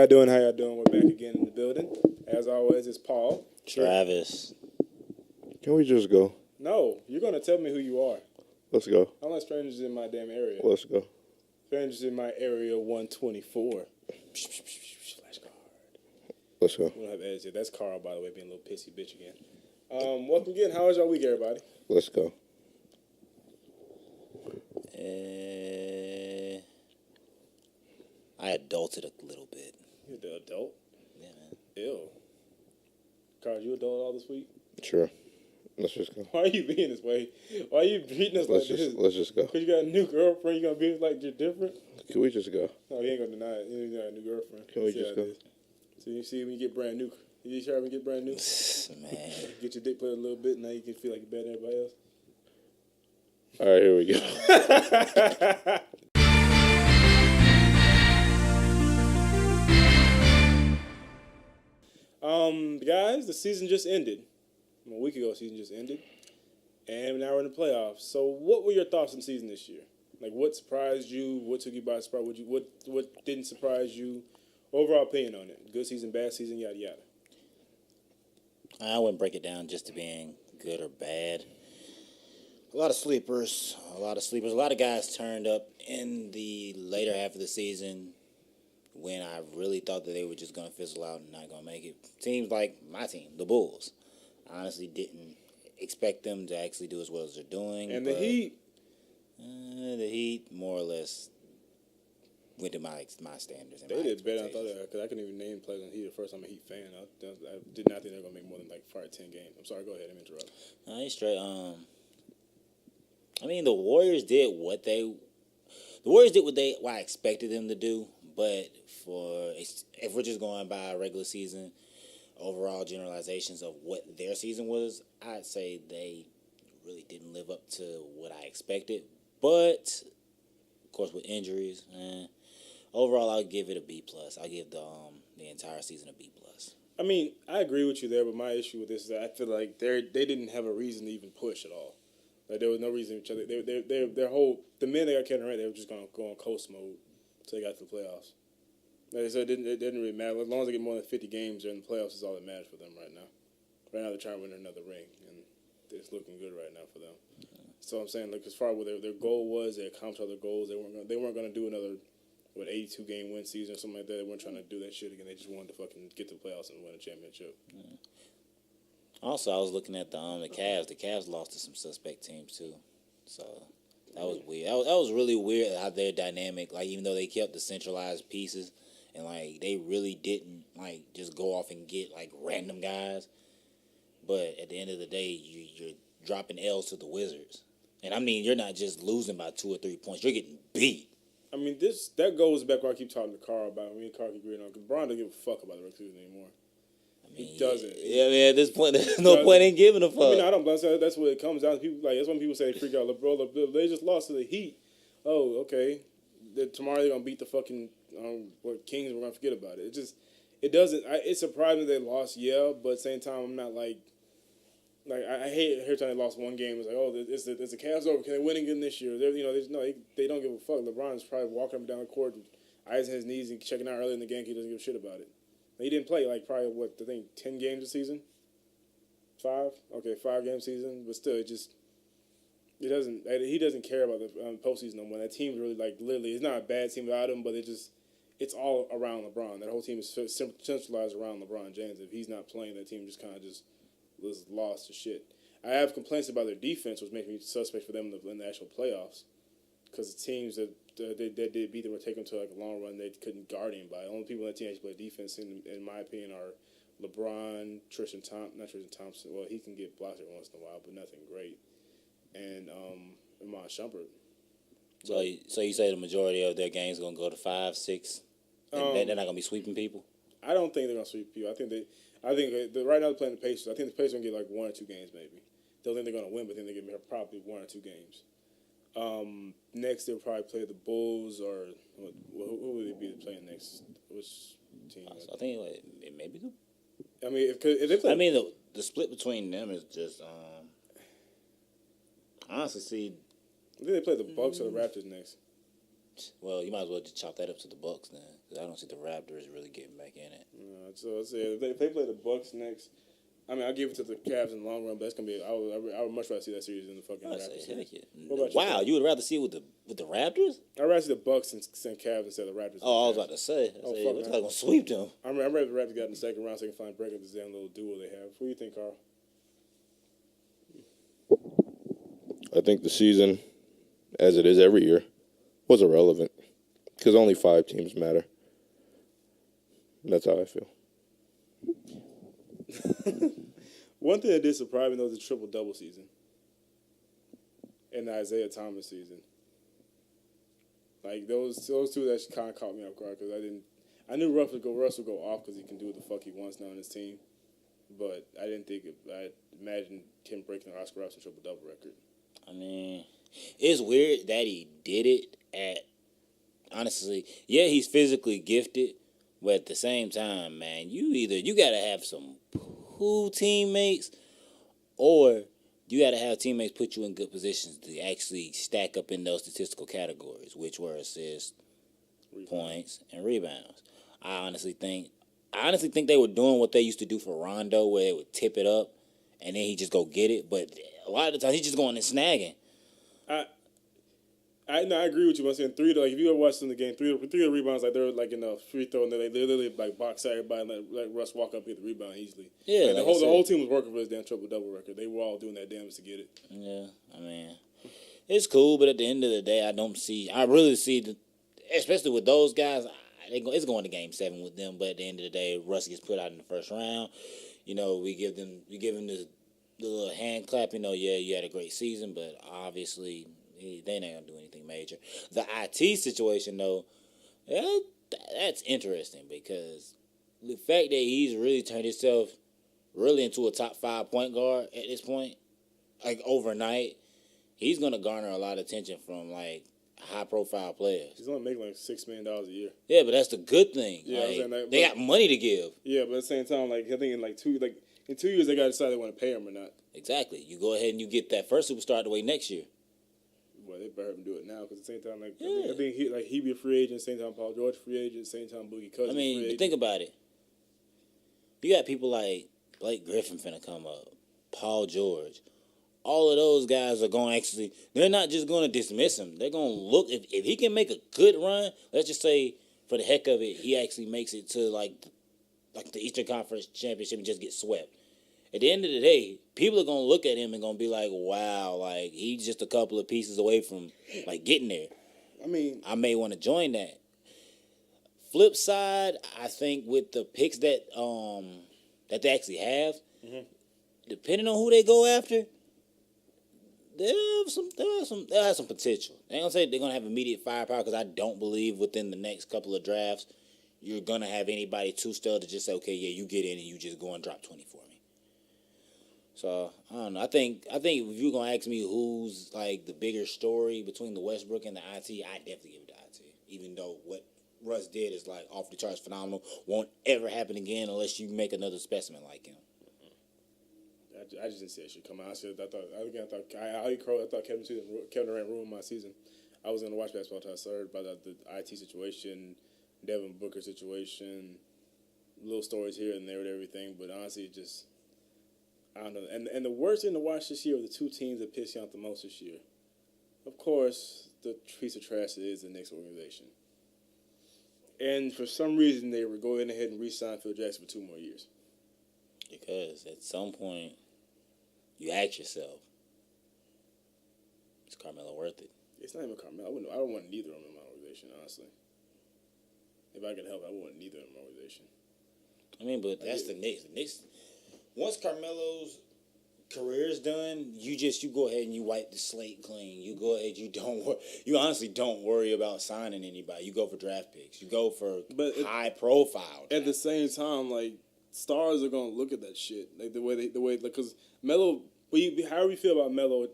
y'all doing? How y'all doing? We're back again in the building. As always, it's Paul. Travis. Can we just go? No, you're going to tell me who you are. Let's go. I'm like strangers in my damn area. Let's go. Strangers in my area 124. Flashcard. Let's go. We don't have edits yet. That's Carl, by the way, being a little pissy bitch again. Welcome again. How was your week, everybody? Let's go. I adulted a little bit. You're the adult? Yeah, man. Ew. Carl, you adult all this week? Sure. Let's just go. Why are you being this way? Why are you treating us like this? Let's just go. Because you got a new girlfriend, you going to be like you're different? Can we just go? No, he ain't going to deny it. He got a new girlfriend. Can we just go? So you see when you get brand new. You try when you get brand new? Man. Get your dick played a little bit, now you can feel like you're better than everybody else. All right, here we go. Guys, the season just ended. A week ago, the season just ended. And now we're in the playoffs. So what were your thoughts on the season this year? Like, what surprised you? What took you by surprise? What didn't surprise you? Overall opinion on it. Good season, bad season, yada, yada. I wouldn't break it down just to being good or bad. A lot of sleepers. A lot of guys turned up in the later half of the season when I really thought that they were just going to fizzle out and not going to make it. Teams like my team, the Bulls. I honestly didn't expect them to actually do as well as they're doing. And the Heat? The Heat, more or less, went to my standards. They did better than I thought, because I couldn't even name players on the Heat. At first, I'm a Heat fan. I did not think they were going to make more than like 10 games. I'm sorry, go ahead. I'm interrupting. No, he's straight. I mean, the Warriors did what I expected them to do. But if we're just going by regular season, overall generalizations of what their season was, I'd say they really didn't live up to what I expected. But of course, with injuries, overall, I'll give it a B+. I'll give the entire season a B+. I mean, I agree with you there, but my issue with this is that I feel like they didn't have a reason to even push at all. Like there was no reason each other. The men they got Kevin Durant, they were just gonna go on coast mode until they got to the playoffs. Like I said, it didn't really matter. As long as they get more than 50 games during the playoffs, is all that matters for them right now. Right now, they're trying to win another ring, and it's looking good right now for them. So I'm saying, like, as far as what their goal was, they accomplished all their goals. They weren't going to do another 82 game win season or something like that. They weren't trying to do that shit again. They just wanted to fucking get to the playoffs and win a championship. Yeah. Also, I was looking at the Cavs. The Cavs lost to some suspect teams too, so that was weird. That was really weird how their dynamic. Like, even though they kept the centralized pieces, and like they really didn't like just go off and get like random guys. But at the end of the day, you're dropping L's to the Wizards, and I mean you're not just losing by 2 or 3 points. You're getting beat. I mean, that goes back where I keep talking to Carl about. Me and Carl keep agreeing on because Bron doesn't give a fuck about the regular season anymore. I mean, he doesn't. Yeah, man. At this point, there's no point in giving a fuck. I mean, I don't. But that's what it comes down to. People that's when people say they freak out. LeBron, they just lost to the Heat. Oh, okay. Tomorrow they're gonna beat the fucking Kings. We're gonna forget about it. It doesn't. It's surprising they lost. Yeah, but at the same time, I'm not like I hate every time they lost one game. It's like, oh, it's the Cavs over. Can they win again this year? They don't give a fuck. LeBron's probably walking up and down the court, and eyes on his knees and checking out early in the game. He doesn't give a shit about it. He didn't play like probably 10 games a season. 5 game season, but still, he doesn't care about the postseason no more. That team's really literally, it's not a bad team without him, but it's all around LeBron. That whole team is centralized around LeBron James. If he's not playing, that team just kind of was lost to shit. I have complaints about their defense, which makes me suspect for them in the actual playoffs, because the teams that did beat them or take them to a long run, they couldn't guard anybody. The only people on that team actually play defense, in my opinion, are LeBron, not Tristan Thompson. Well, he can get blocked every once in a while, but nothing great. And Iman Shumpert. So you say the majority of their games going to go to 5, 6? They're not going to be sweeping people? I don't think they're going to sweep people. I think right now they're playing the Pacers. I think the Pacers are going to get 1 or 2 games maybe. Don't think they're going to win, but then they get probably 1 or 2 games. Next, they'll probably play the Bulls, or who would they be playing next? Which team? I think maybe the. I mean, if they play. I mean, the split between them is just. Honestly, see. I think they play the Bucks or the Raptors next. Well, you might as well just chalk that up to the Bucks then, because I don't see the Raptors really getting back in it. So I say if they play the Bucks next, I mean, I'll give it to the Cavs in the long run, but that's gonna be. I would much rather see that series than the fucking I Raptors. say, heck yeah. What about Wow, you? you would rather see it with the Raptors? I'd rather see the Bucks and Cavs instead of the Raptors. Oh, I was about to say. Oh, We're fuck, man. gonna sweep them. I'm ready the Raptors got in the second round so they can finally break up this damn little duo they have. What do you think, Carl? I think the season, as it is every year, was irrelevant because only 5 teams matter. That's how I feel. One thing that did surprise me though was the triple-double season and the Isaiah Thomas season. Like those two that kind of caught me off guard because I knew Russ would go off because he can do what the fuck he wants now on his team, but I didn't think I imagined him breaking the Oscar Robertson triple-double record. I mean, it's weird that he did it honestly, yeah, he's physically gifted, but at the same time, man, you gotta have some cool teammates, or you gotta have teammates put you in good positions to actually stack up in those statistical categories, which were assists, points, and rebounds. I honestly think they were doing what they used to do for Rondo, where they would tip it up, and then he just go get it. But a lot of the time, he's just going and snagging. I agree with you. I'm saying like if you ever watched in the game, three of the rebounds like they're like in a free throw and they literally like box everybody and let Russ walk up and get the rebound easily. Yeah, like like the whole team was working for this damn triple double record. They were all doing that damage to get it. Yeah, I mean, it's cool, but at the end of the day, I really see, especially with those guys, it's going to Game 7 with them. But at the end of the day, Russ gets put out in the first round. You know, we give him the little hand clap. You know, yeah, you had a great season, but obviously they ain't gonna do anything major. The IT situation, though, that's interesting because the fact that he's really turned himself really into a top 5 point guard at this point, like overnight, he's gonna garner a lot of attention from like high profile players. He's only making like $6 million a year. Yeah, but that's the good thing. Yeah, like, I'm saying that, they got money to give. Yeah, but at the same time, like I think in 2 years they gotta decide they want to pay him or not. Exactly. You go ahead and you get that first superstar out the way next year. Well, they better him do it now because at the same time, like Yeah. I think he be a free agent. At the same time, Paul George free agent. At the same time, Boogie Cousins. I mean, free but agent. think about it. You got people like Blake Griffin finna come up, Paul George. All of those guys are going to actually, they're not just going to dismiss him. They're going to look, if he can make a good run, let's just say for the heck of it, he actually makes it to like the Eastern Conference Championship and just get swept. At the end of the day, people are going to look at him and going to be like, wow, like he's just a couple of pieces away from like getting there. I mean, I may want to join that. Flip side, I think with the picks that they actually have, depending on who they go after, they'll have some potential. I ain't gonna say they're gonna have immediate firepower because I don't believe within the next couple of drafts you're gonna have anybody too stellar to just say, okay, yeah, you get in and you just go and drop 20 for me. So I don't know. I think if you're gonna ask me who's like the bigger story between the Westbrook and the IT, I definitely give it to IT. Even though what Russ did is like off the charts phenomenal, won't ever happen again unless you make another specimen like him. I just didn't see that shit come out. I thought Kevin Durant ruined my season. I was gonna watch basketball until I started about the IT situation, Devin Booker situation, little stories here and there with everything. But honestly, just I don't know. And the worst thing to watch this year were the two teams that pissed you off the most this year. Of course, the piece of trash that is the Knicks organization. And for some reason, they were going ahead and re-sign Phil Jackson for 2 more years. Because at some point, you ask yourself, is Carmelo worth it? It's not even Carmelo. I don't want neither of them in my organization, honestly. If I could help, I wouldn't neither in my organization. I mean, but that's the Knicks. The Knicks, once Carmelo's career is done, you go ahead and you wipe the slate clean. You go ahead, you honestly don't worry about signing anybody. You go for draft picks. You go for high profile. At the same time, like stars are gonna look at that shit like the way because Melo. However you feel about Melo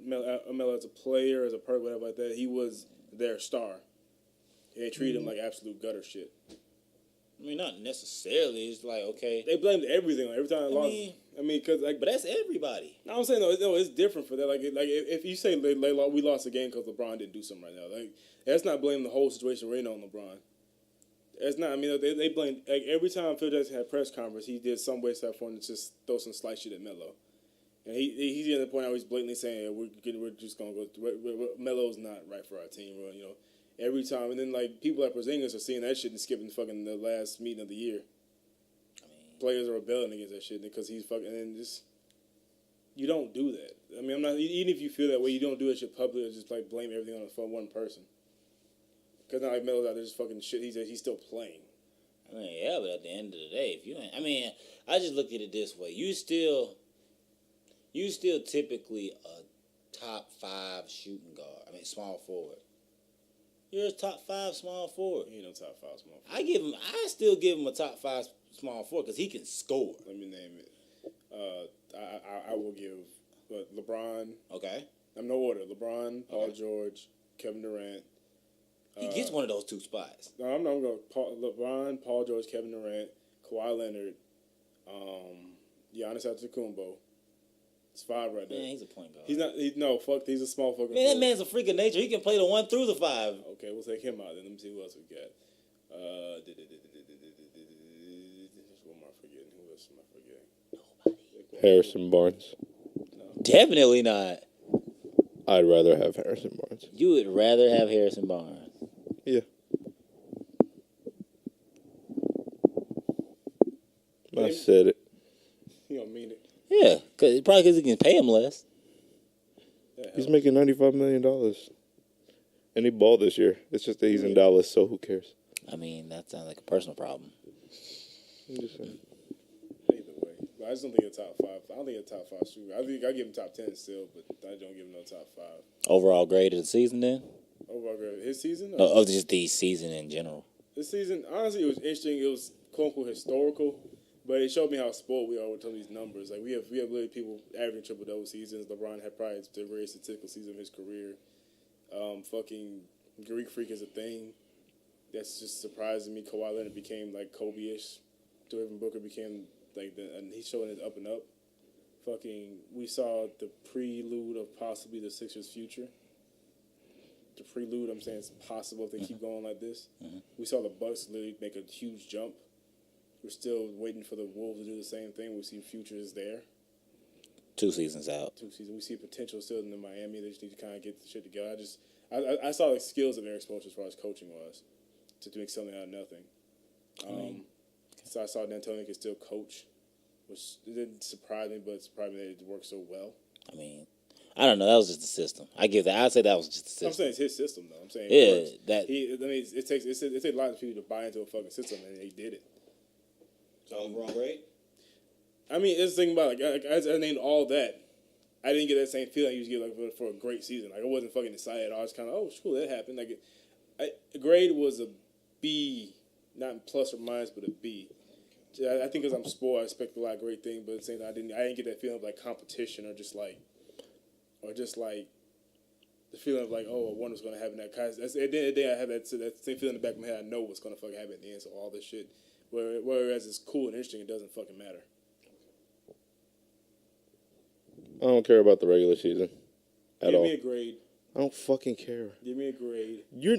as a player, as a person, whatever like that, he was their star. They treated him like absolute gutter shit. I mean, not necessarily. It's like, okay. They blamed everything on every time they lost. I mean, because like, But that's everybody. no, I'm saying no, it's different for that. Like if you say we lost a game because LeBron didn't do something right now, like that's not blaming the whole situation right on LeBron. That's not. I mean, they blamed like every time Phil Jackson had a press conference, he did some way, shape, form to just throw some slight shit at Melo. And he's at the point now he's blatantly saying we're just gonna go. Melo's not right for our team. You know, every time, and then like people like Porzingis are seeing that shit and skipping fucking the last meeting of the year. I mean, Players are rebelling against that shit because he's fucking and just you don't do that. I mean, I'm not even if you feel that way, you don't do that shit publicly or just like blame everything on one person. Because not like Melo's out there just fucking shit. He's still playing. I mean, yeah, but at the end of the day, if you ain't, I mean, I just look at it this way: you still typically a top 5 shooting guard. I mean, small forward. You're a top 5 small forward. He ain't no top 5 small forward. I still give him a top 5 small forward because he can score. Let me name it. I will give LeBron. Okay. I'm no order. LeBron, Paul George, Kevin Durant. He gets one of those 2 spots. No, I'm not going to go LeBron, Paul George, Kevin Durant, Kawhi Leonard, Giannis Antetokounmpo. It's 5 right there. Man, he's a point guard. He's not. He's a small fucking. Man, that forward. man's a freak of nature. He can play the 1 through the 5. Okay, we'll take him out then. Let me see who else we got. Who am I forgetting? Who else am I forgetting? Nobody. Harrison Barnes. No. Definitely not. I'd rather have Harrison Barnes. You would rather have Harrison Barnes. Yeah. I said it. You don't mean it. Yeah, probably because he can pay him less. He's making $95 million. And he balled this year. It's just that he's in Dallas, so who cares? I mean, that sounds like a personal problem. I'm just saying. Either way. But I just don't think he's a top 5. I don't think he's a top 5 shooter. I think I give him top 10 still, but I don't give him no top 5. Overall grade of the season then? Overall grade. His season? No, of just the season in general. This season, honestly, it was interesting. It was quote-unquote historical. But it showed me how spoiled we are with some of these numbers. Like we have literally people averaging triple-double seasons. LeBron had probably the greatest statistical season of his career. Fucking Greek freak is a thing. That's just surprising me. Kawhi Leonard became like Kobe-ish. Devin Booker became like and he's showing his up and up. Fucking, we saw the prelude of possibly the Sixers' future. The prelude, I'm saying it's possible if they keep going like this. Mm-hmm. We saw the Bucks literally make a huge jump. We're still waiting for the Wolves to do the same thing. We see future is there. 2 seasons out. 2 seasons. We see potential still in Miami. They just need to kind of get the shit together. I saw the skills of Eric Spoelstra as far as coaching was to make something out of nothing. So I saw D'Antoni could still coach, which didn't surprise me, but it surprised me that it worked so well. I mean, I don't know. That was just the system. I give that. I'd say that was just the system. I'm saying it's his system, though. I'm saying it takes a lot of people to buy into a fucking system, and they did it. Overall grade? I mean, it's the thing about as I named all that, I didn't get that same feeling I used to get for a great season. Like I wasn't fucking excited. I was kind of cool that happened. Like the grade was a B, not plus or minus, but a B. I think because I'm spoiled, I expect a lot of great things, but at the same time, I didn't get that feeling of like competition or just like the feeling of like I wonder what's gonna happen. At the end of the day, I have that same feeling in the back of my head. I know what's gonna fucking happen at the end. So all this shit. Whereas it's cool and interesting, it doesn't fucking matter. I don't care about the regular season at all. Give me a grade. I don't fucking care. Give me a grade. You're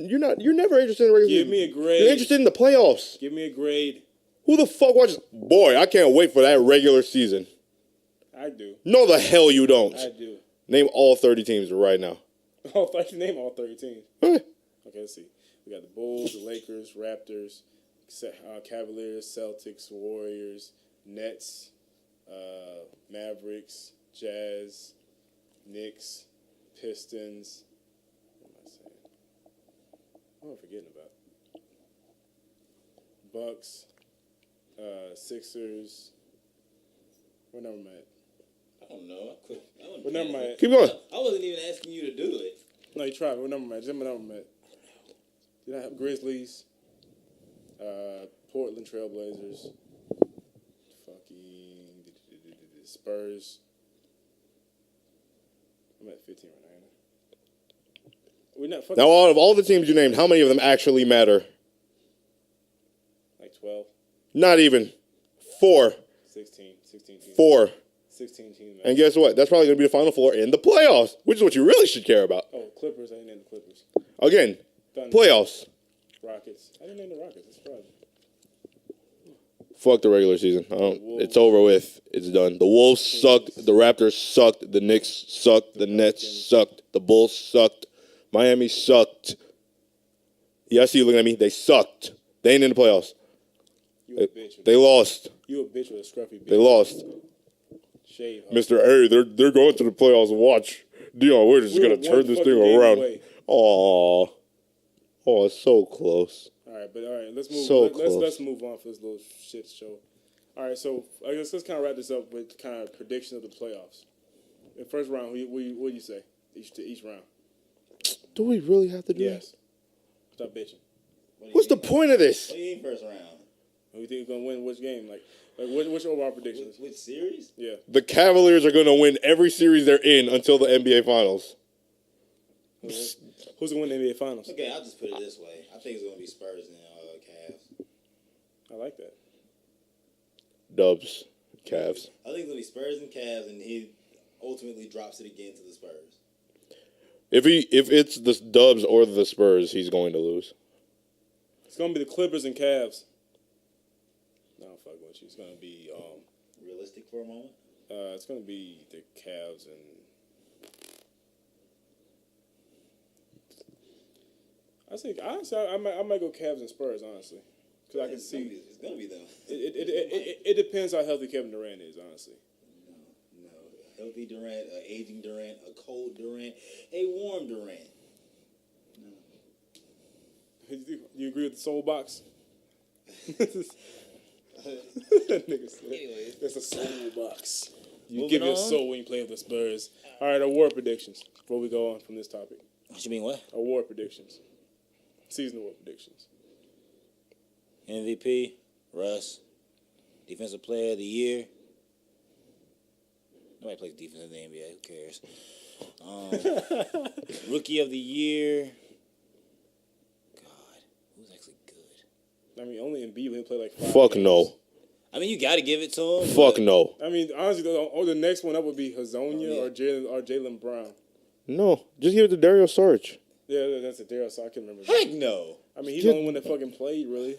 never interested in the regular season. Give me a grade. You're interested in the playoffs. Give me a grade. Who the fuck watches? Boy, I can't wait for that regular season. I do. No, the hell you don't. I do. Name all 30 teams right now. Name all 30 teams. Okay, let's see. We got the Bulls, the Lakers, Raptors, Cavaliers, Celtics, Warriors, Nets, Mavericks, Jazz, Knicks, Pistons. What am I saying? What am I forgetting about? Bucks, Sixers. What number am I at? I don't know. What number am I at? keep going. I wasn't even asking you to do it. No, you tried. What number am I at? Just what number am I at? Did I have Grizzlies? Portland Trailblazers, fucking Spurs. I'm at 15 right now. We're not fucking. Now, out of all the teams you named, how many of them actually matter? Like 12. Not even. 4. 16 teams. 4. 16 teams. And guess what? That's probably going to be the Final Four in the playoffs, which is what you really should care about. Oh, Clippers. I didn't name the Clippers. Again, Thunder. playoffs. Rockets. I didn't name the Rockets. That's surprising. Fuck the regular season. It's over with. It's done. The Wolves sucked. The Raptors sucked. The Knicks sucked. The Nets sucked. The Bulls sucked. Miami sucked. Yeah, I see you looking at me. They sucked. They ain't in the playoffs. You a bitch. They lost. You a bitch with a scruffy bitch. They lost. Shave. Mr. Hey, they're going to the playoffs. Watch. Dion Waiters is going to turn this thing around. Aw. Oh, it's so close. All right, let's move. So Let's move on for this little shit show. All right, so I guess let's kind of wrap this up with kind of prediction of the playoffs. In first round, what do you say each round? Do we really have to do Yes. Stop bitching. What's the point of this? What do you mean first round? Who do you think is gonna win which game? Like what's your overall predictions? Which series? Yeah. The Cavaliers are going to win every series they're in until the NBA Finals. Who's gonna win the NBA Finals? Okay, I'll just put it this way. I think it's going to be Spurs and Cavs. I like that. Dubs. Cavs. I think it's going to be Spurs and Cavs, and he ultimately drops it again to the Spurs. If it's the Dubs or the Spurs, he's going to lose. It's gonna be the Clippers and Cavs. No, I'm fucking with you. It's gonna be Realistic for a moment? it's gonna be the Cavs and I think honestly I might go Cavs and Spurs honestly because I can see It's going to be them. it depends how healthy Kevin Durant is honestly. No. Healthy Durant, aging Durant, a cold Durant, a warm Durant. You agree with the soul box? That nigga said Anyways. it's a soul box. You Moving give your on. soul when you play with the Spurs. All right, award predictions before we go on from this topic. What you mean, what? Award predictions. Season award predictions. MVP, Russ. Defensive Player of the Year. Nobody plays defense in the NBA. Who cares? Rookie of the Year. God, who's actually good? I mean, only in B we play like 5 Fuck games. no. I mean, you got to give it to him. Fuck no. I mean, honestly, the next one up would be Hazonia Oh, yeah. or Jaylen Brown. No. Just give it to Dario Saric. Yeah, that's it. There, so I can remember. Heck no. I mean, he's the only one that fucking played, really.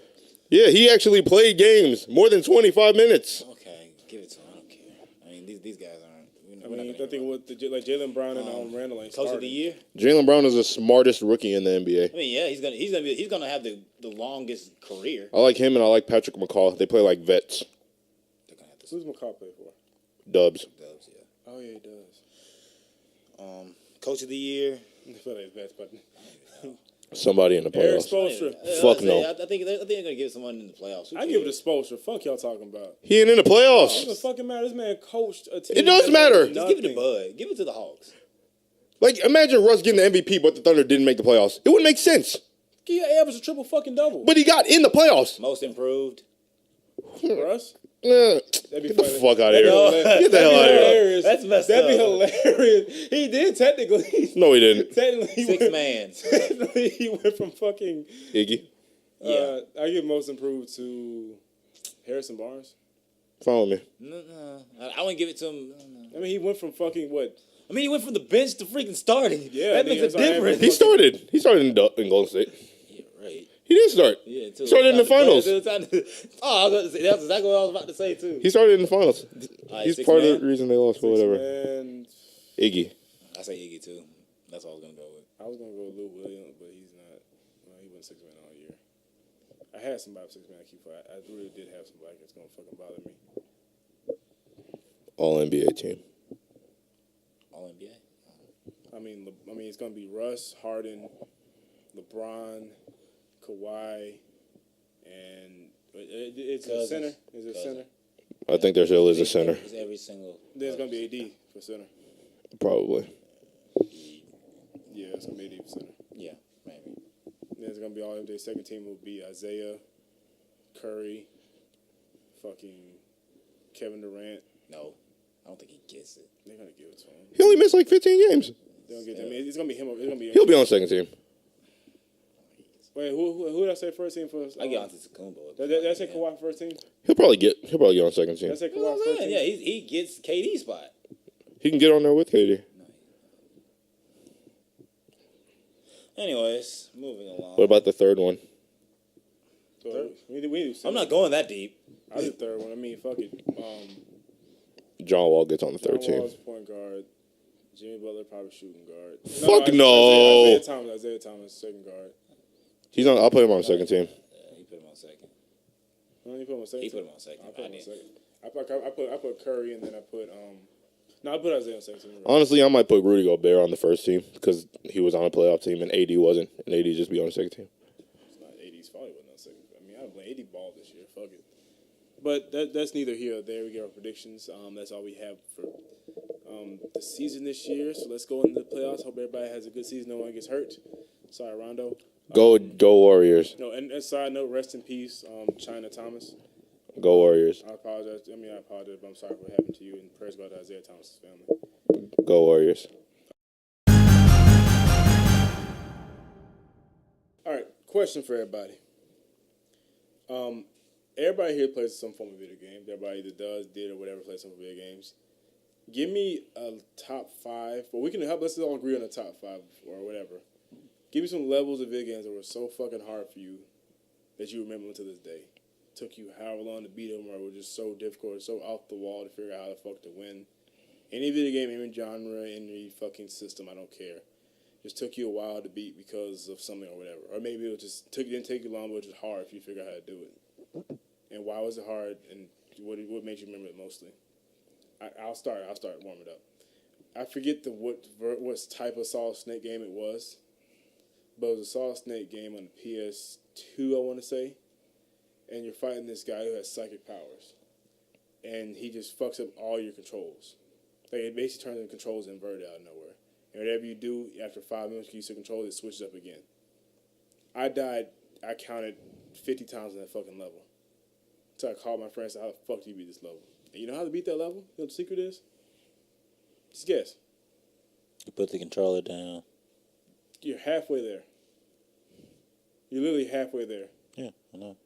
Yeah, he actually played games more than 25 minutes. Okay, give it to him. I don't care. I mean, these guys aren't. I mean, I think with Jaylen Brown and Randall ain't Coach starting. of the Year. Jaylen Brown is the smartest rookie in the NBA. I mean, yeah, he's gonna have the longest career. I like him and I like Patrick McCaw. They play like vets. They're gonna have to Who's McCall play for? Dubs. Dubs, yeah. Oh yeah, he does. Coach of the Year. I feel like that's but Somebody in the Eric playoffs. Spoelstra. Fuck no. I think they're gonna give someone in the playoffs. Who I give it cares? to Spoelstra. Fuck y'all talking about. He ain't in the It doesn't playoffs. fucking matter. This man coached a team. It does that matter. had Just give it to nothing. Bud. Give it to the Hawks. Like, imagine Russ getting the MVP, but the Thunder didn't make the playoffs. It wouldn't make sense. He averaged a triple fucking double. But he got in the playoffs. Most improved. Russ, Yeah. that'd be Get the funny. fuck out of That'd be here. hilarious. Get the hell out of here. Hilarious. That's messed That'd be up. hilarious. He did technically. No, he didn't. Technically, he Six went, man. technically, he went from fucking. Iggy. Yeah. I give most improved to Harrison Barnes. Follow me. No. I wouldn't give it to him. No. I mean, he went from fucking what? I mean, he went from the bench to freaking starting. Yeah, that nigga, makes a that's what I am. difference. He started. He started in Golden State. Yeah, right. He did start. Yeah, too. He started in the finals. I was about to say, that's exactly what I was about to say too. He started in the finals. right, He's six part of man. the reason they lost or whatever. And Iggy. I say Iggy too. That's all I was gonna go with. I was gonna go with Lou Williams, but he's not. Well, he went 6 man all year. I had somebody 6 man keep. I really did have somebody that's gonna fucking bother me. All NBA team. All NBA. I mean, it's gonna be Russ, Harden, LeBron, Kawhi, and it's a Cousins. center. Is it Cousins. center? I think there still is a center. It's every single. There's gonna be AD for center. Probably. Yeah, it's gonna be AD for center. Yeah, maybe. There's gonna be all NBA second team will be Isaiah, Curry, fucking Kevin Durant. No, I don't think he gets it. They're gonna give it to him. He only missed like 15 games. They're gonna get. I mean, it's gonna be him. It's gonna be. He'll be on second team. Wait, who did I say first team for? I get Antetokounmpo. Did I say Kawhi first team? He'll probably get on second team. Did I say You know Kawhi what I'm first saying? team? Yeah, he gets KD's spot. He can get on there with KD. Anyways, moving along. What about the third one? So, we need I'm not going that deep. I did the third one. I mean, fuck it. John Wall gets on the John third team. Wall's point guard. Jimmy Butler probably shooting guard. Fuck no. Isaiah Thomas second guard. He's on. I'll put him on second team. Yeah, he put him on second. No, you put him on second. He put him on second. I put him on second. I put Curry and then I put I put Isaiah on second team. Honestly, I might put Rudy Gobert on the first team because he was on a playoff team and AD wasn't, and AD just be on the second team. It's not AD's fault. He wasn't on second. I mean, I don't blame AD ball this year. Fuck it. But that's neither here or there. We get our predictions. That's all we have for the season this year. So let's go into the playoffs. Hope everybody has a good season. No one gets hurt. Sorry, Rondo. Go Warriors. No, and side note, rest in peace, China Thomas. Go Warriors. I apologize. I apologize, but I'm sorry for what happened to you. And prayers go out to Isaiah Thomas' family. Go Warriors. All right, question for everybody. Everybody here plays some form of video game. Everybody either does, did, or whatever plays some video games. Give me a top 5. Well, we can help. Let's all agree on a top 5 or whatever. Give me some levels of video games that were so fucking hard for you that you remember them to this day. Took you however long to beat them, or were just so difficult, or so off the wall to figure out how the fuck to win. Any video game, any genre, any fucking system, I don't care. Just took you a while to beat because of something or whatever. Or maybe it just didn't take you long, but it was just hard if you figure out how to do it. And why was it hard, and what made you remember it mostly? I'll start warming up. I forget what type of Solid Snake game it was, but it was a Solid Snake game on the PS2, I want to say. And you're fighting this guy who has psychic powers, and he just fucks up all your controls. Like, it basically turns the controls inverted out of nowhere. And whatever you do, after 5 minutes you use the control, it switches up again. I died, I counted 50 times in that fucking level. So I called my friends and said, how the fuck do you beat this level? And you know how to beat that level? You know what the secret is? Just guess. You put the controller down. You're halfway there. You're literally halfway there. Yeah, I know.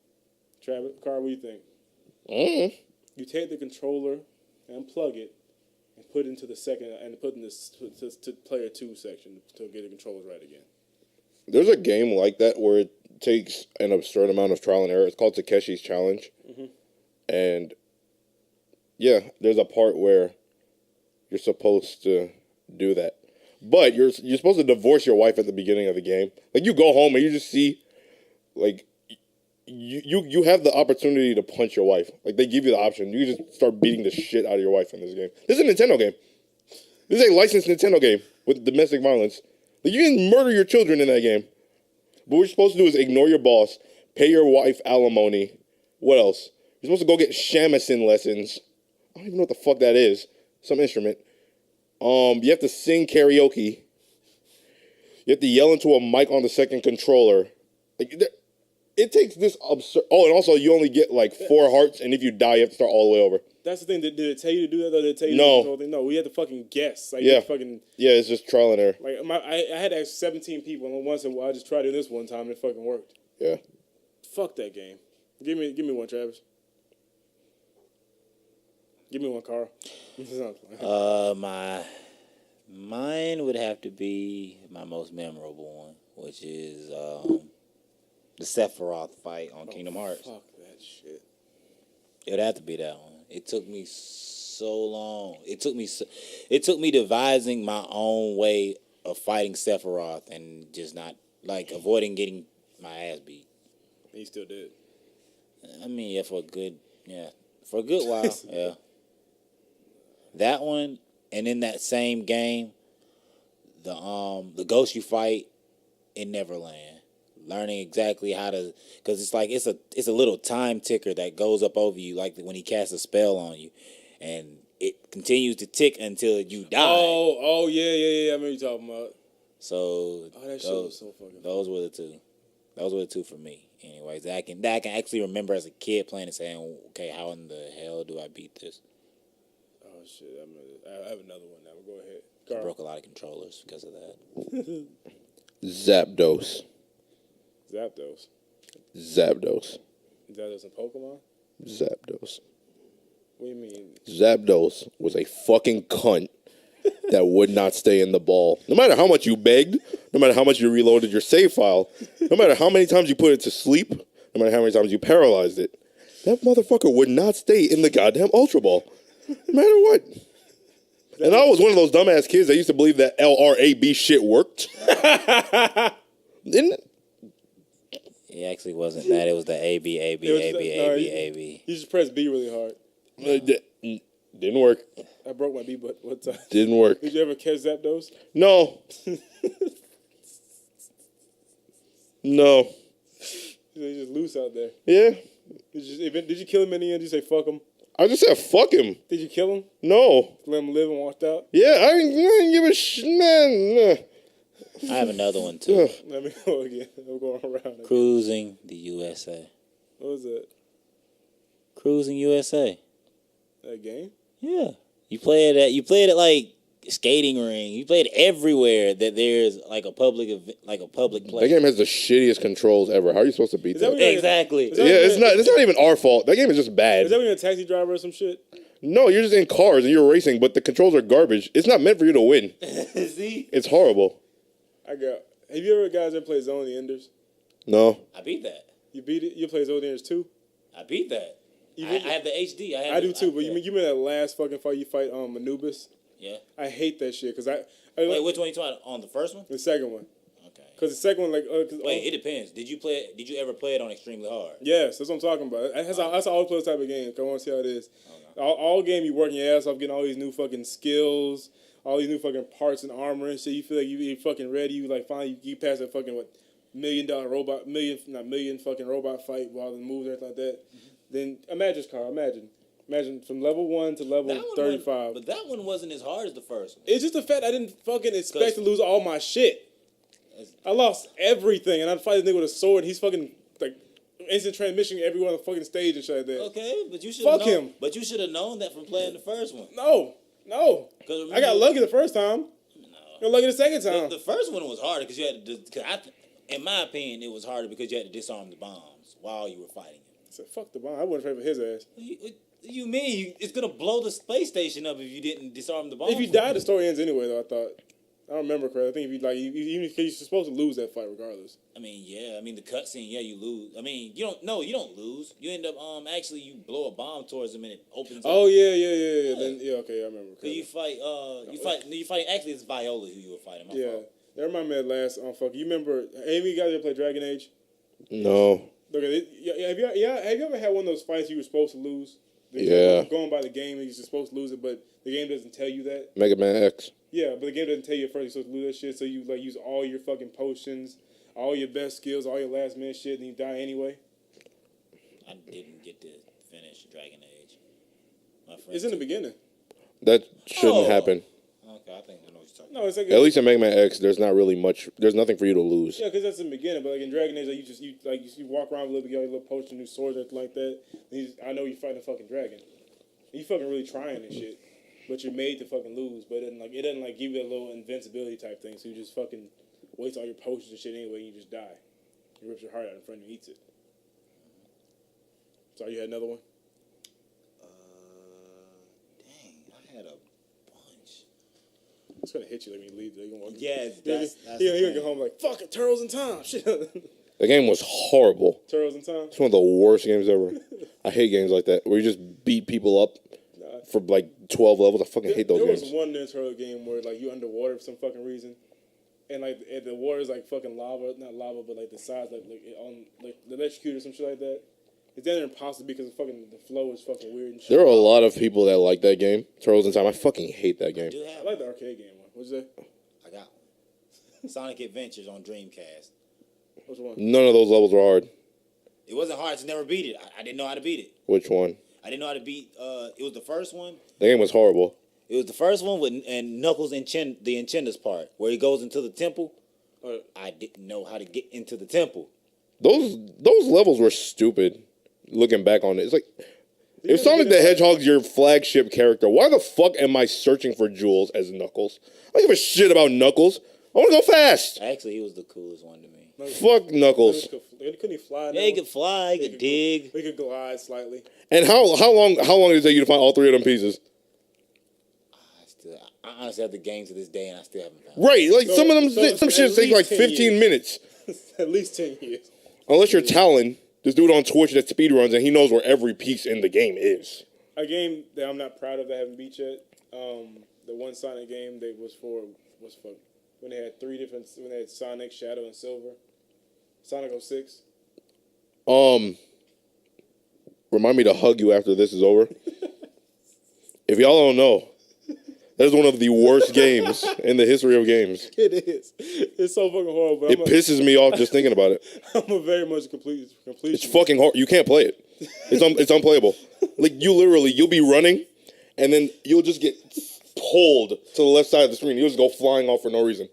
Travis, Carl, what do you think? You take the controller and plug it and put it into the second, and put in this to player 2 section to get the controllers right again. There's a game like that where it takes an absurd amount of trial and error. It's called Takeshi's Challenge. Mm-hmm. And, yeah, there's a part where you're supposed to do that. But you're supposed to divorce your wife at the beginning of the game. Like, you go home and you just see, like, you have the opportunity to punch your wife. Like, they give you the option. You just start beating the shit out of your wife in this game. This is a Nintendo game. This is a licensed Nintendo game with domestic violence. Like, you can murder your children in that game. But what you're supposed to do is ignore your boss, pay your wife alimony. What else? You're supposed to go get shamisen lessons. I don't even know what the fuck that is. Some instrument. You have to sing karaoke. You have to yell into a mic on the second controller. Like, it takes this absurd. Oh, and also you only get like 4 hearts, and if you die, you have to start all the way over. That's the thing. Did it tell you to do that? Though? Did it tell you no. To do the whole thing? No, we had to fucking guess. Like, yeah, it's just trial and error. Like I had to ask 17 people, and one said, "Well, I just tried it this one time, and it fucking worked." Yeah. Fuck that game. Give me one, Travis. Give me one, Carl. Mine would have to be my most memorable one, which is the Sephiroth fight on Kingdom Hearts. Fuck that shit. It would have to be that one. It took me so long. It took me devising my own way of fighting Sephiroth and just not, like, avoiding getting my ass beat. And you still did. I mean, yeah, for a good while, yeah. That one, and in that same game, the ghost you fight in Neverland, learning exactly how to, because it's like it's a little time ticker that goes up over you, like when he casts a spell on you, and it continues to tick until you die. Oh yeah. I remember you talking about. So that shit was so fucking. Those were the two. Those were the two for me. Anyways, that I can actually remember as a kid playing and saying, okay, how in the hell do I beat this? Oh shit! I have another one now. Go ahead. I broke a lot of controllers because of that. Zapdos. Zapdos. Zapdos. Zapdos in Pokemon? Zapdos. What do you mean? Zapdos was a fucking cunt that would not stay in the ball. No matter how much you begged, no matter how much you reloaded your save file, no matter how many times you put it to sleep, no matter how many times you paralyzed it, that motherfucker would not stay in the goddamn Ultra Ball. No matter what. And I was one of those dumbass kids that used to believe that LRAB shit worked. Didn't it? It actually wasn't that. It was the AB, AB, AB, AB, AB. You just press B really hard. Didn't work. I broke my B butt one time. Didn't work. Did you ever catch Zapdos? No. No. He's just loose out there. Yeah. Did you kill him in the end? Did you say fuck him? I just said fuck him. Did you kill him? No. Let him live and walked out? Yeah, I didn't give a man. I have another one too. Let me go again. I'm going around again. Cruising the USA. What was that? Cruising USA. That game? Yeah. You play it at like skating ring. You play it everywhere that there's like a public That place. game has the shittiest controls ever. How are you supposed to beat Is that that? what you're- Exactly. Is that- Yeah, it's not even our fault. That game is just bad. Is that when you're a taxi driver or some shit? No, you're just in cars and you're racing, but the controls are garbage. It's not meant for you to win. See? It's horrible. Have you ever guys ever played Zone of the Enders? No. I beat that. You beat it? You play Zone of the Enders too? I beat that. You I beat have the HD. I do too, but you remember that last fucking fight you fight Anubis? Yeah. I hate that shit because Wait, which one you talking about? On the first one? the second one. Okay. Because the second one, like, Wait, it depends. Did you ever play it on extremely hard? yes, that's what I'm talking about. That's how I always play this type of game. 'Cause I want to see how it is. All game you working your ass off, getting all these new fucking skills, all these new fucking parts and armor and shit. You feel like you're fucking ready. You like finally you pass that fucking $1 million robot, million fucking robot fight with all the moves and everything like that. Then imagine, Carl, imagine from level 1 to level 35. But that one wasn't as hard as the first one. It's just the fact I didn't fucking expect to lose all my shit. I lost everything, and I'd fight this nigga with a sword. And he's fucking like instant transmission everyone on the fucking stage and shit like that. Okay, but you should Fuck known, him. But you should have known that from playing the first one. No. 'Cause remember- I got lucky the first time. I got lucky the second time. The first one was harder because you had to. In my opinion, it was harder because you had to disarm the bombs while you were fighting him. I said, fuck the bomb. I wouldn't fight for his ass. You mean it's gonna blow the space station up if you didn't disarm the bombs? If you die, the story ends anyway, though, I thought. I don't remember correctly. I think if you like, even if you're supposed to lose that fight regardless. I mean, yeah. I mean, the cutscene, yeah, you lose. I mean, you don't lose. You end up actually you blow a bomb towards them and it opens. Oh up. Yeah. Then okay, I remember. So you fight. You fight. Actually, it's Viola who you were fighting. My Yeah, fault. that reminded me of last. Fuck. You remember? Any of you guys ever play Dragon Age? No. Okay, have you ever had one of those fights you were supposed to lose? Yeah. Going by the game, you're supposed to lose it, but the game doesn't tell you that. Mega Man X. Yeah, but the game doesn't tell you at first you're supposed to lose that shit, so you like use all your fucking potions, all your best skills, all your last minute shit, and you die anyway. I didn't get to finish Dragon Age. My friend. It's in the beginning. That shouldn't happen. Okay, I think I know what you're talking. No, it's like At least in Mega Man X, there's not really much. There's nothing for you to lose. yeah, because that's in the beginning. But like in Dragon Age, like you walk around with a little bit, you got your little potion, new swords, everything like that. And I know you're fighting a fucking dragon. You fucking really trying and shit, but you're made to fucking lose. But it doesn't give you a little invincibility type thing. So you just fucking waste all your potions and shit anyway, and you just die. It rips your heart out in front of you, eats it. So you had another one. Dang, I had a bunch. It's gonna hit you like when you leave. You're gonna walk. Yeah, You're that's gonna go home like fucking Turtles in Time. Shit. The game was horrible. Turtles in Time. It's one of the worst games ever. I hate games like that where you just beat people up for like 12 levels. I fucking hate those There games. was one Ninja Turtle game where like you underwater for some fucking reason, and like the water is like fucking lava, not lava, but like the size like on like the electrocuted or some shit like that. It's then impossible because the flow is fucking weird and shit. There are a lot of people that like that game, Turtles in Time. I fucking hate that game. I like the arcade game one. What's that? I got one. Sonic Adventures on Dreamcast. Which one? None of those levels were hard. It wasn't hard to never beat it. I didn't know how to beat it. Which one? I didn't know how to beat. It was the first one. The game was horrible. It was the first one and Knuckles the Enchanter's part where he goes into the temple. I didn't know how to get into the temple. Those levels were stupid. Looking back on it, it's like if Sonic the Hedgehog's your flagship character, why the fuck am I searching for jewels as Knuckles? I don't give a shit about Knuckles. I want to go fast. Actually, he was the coolest one to me. Fuck Knuckles. Couldn't he fly? Yeah, he could fly, he could dig. He could glide slightly. And how long did it take you to find all three of them pieces? I honestly have the game to this day, and I still haven't found it. Right, like some of them, some shit take like 10 15 years. minutes. At least 10 years. Unless you're Talon, this dude on Twitch that speedruns and he knows where every piece in the game is. A game that I'm not proud of that I haven't beat yet. The one Sonic game that was for when they had when they had Sonic, Shadow, and Silver. Sonic 06. Remind me to hug you after this is over. If y'all don't know, that is one of the worst games in the history of games. It is. It's so fucking horrible. It pisses me off just thinking about it. I'm a very much complete. It's fucking hard. You can't play it. It's unplayable. Like you'll be running, and then you'll just get pulled to the left side of the screen. You'll just go flying off for no reason,